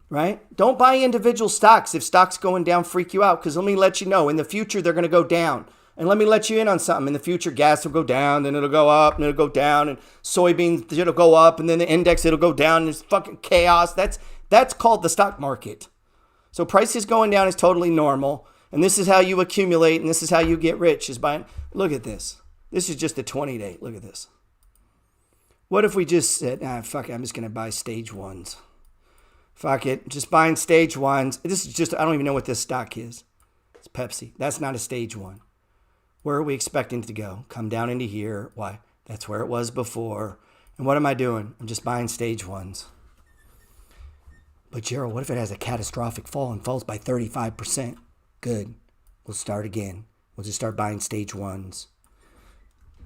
S2: Right? Don't buy individual stocks if stocks going down freak you out, because let me let you know, in the future, they're going to go down. And let me let you in on something. In the future, gas will go down, then it'll go up, and it'll go down, and soybeans, it'll go up, and then the index, it'll go down, and it's fucking chaos. That's called the stock market. So prices going down is totally normal, and this is how you accumulate, and this is how you get rich, is buying. Look at this. This is just a 20-day. Look at this. What if we just said, fuck it, I'm just going to buy stage ones. Fuck it, just buying stage ones. This is just, I don't even know what this stock is. It's Pepsi. That's not a stage one. Where are we expecting it to go? Come down into here. Why? That's where it was before. And what am I doing? I'm just buying stage ones. But Gerald, what if it has a catastrophic fall and falls by 35%? Good. We'll start again. We'll just start buying stage ones.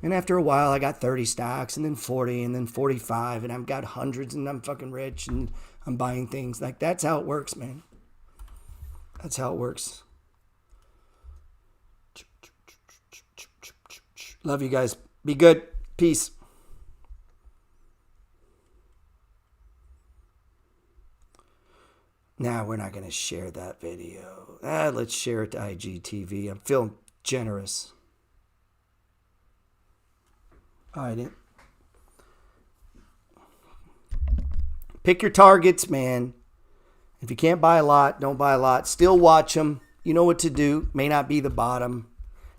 S2: And after a while, I got 30 stocks, and then 40, and then 45, and I've got hundreds, and I'm fucking rich, and I'm buying things. Like, that's how it works, man. That's how it works. Love you guys. Be good. Peace. Nah, we're not going to share that video. Let's share it to IGTV. I'm feeling generous. All right. Pick your targets, man. If you can't buy a lot, don't buy a lot. Still watch them. You know what to do. May not be the bottom.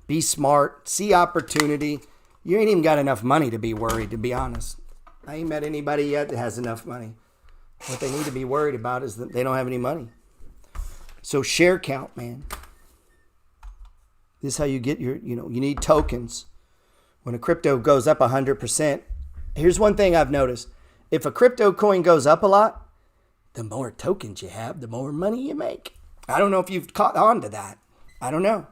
S2: Be smart. See opportunity. You ain't even got enough money to be worried, to be honest. I ain't met anybody yet that has enough money. What they need to be worried about is that they don't have any money. So share count, man. This is how you get your, you need tokens. When a crypto goes up 100%, here's one thing I've noticed. If a crypto coin goes up a lot, the more tokens you have, the more money you make. I don't know if you've caught on to that. I don't know.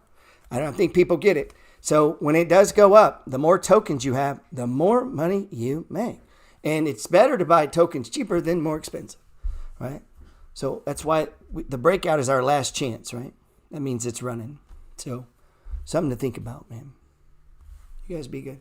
S2: I don't think people get it. So when it does go up, the more tokens you have, the more money you make. And it's better to buy tokens cheaper than more expensive, right? So that's why the breakout is our last chance, right? That means it's running. So something to think about, man. You guys be good.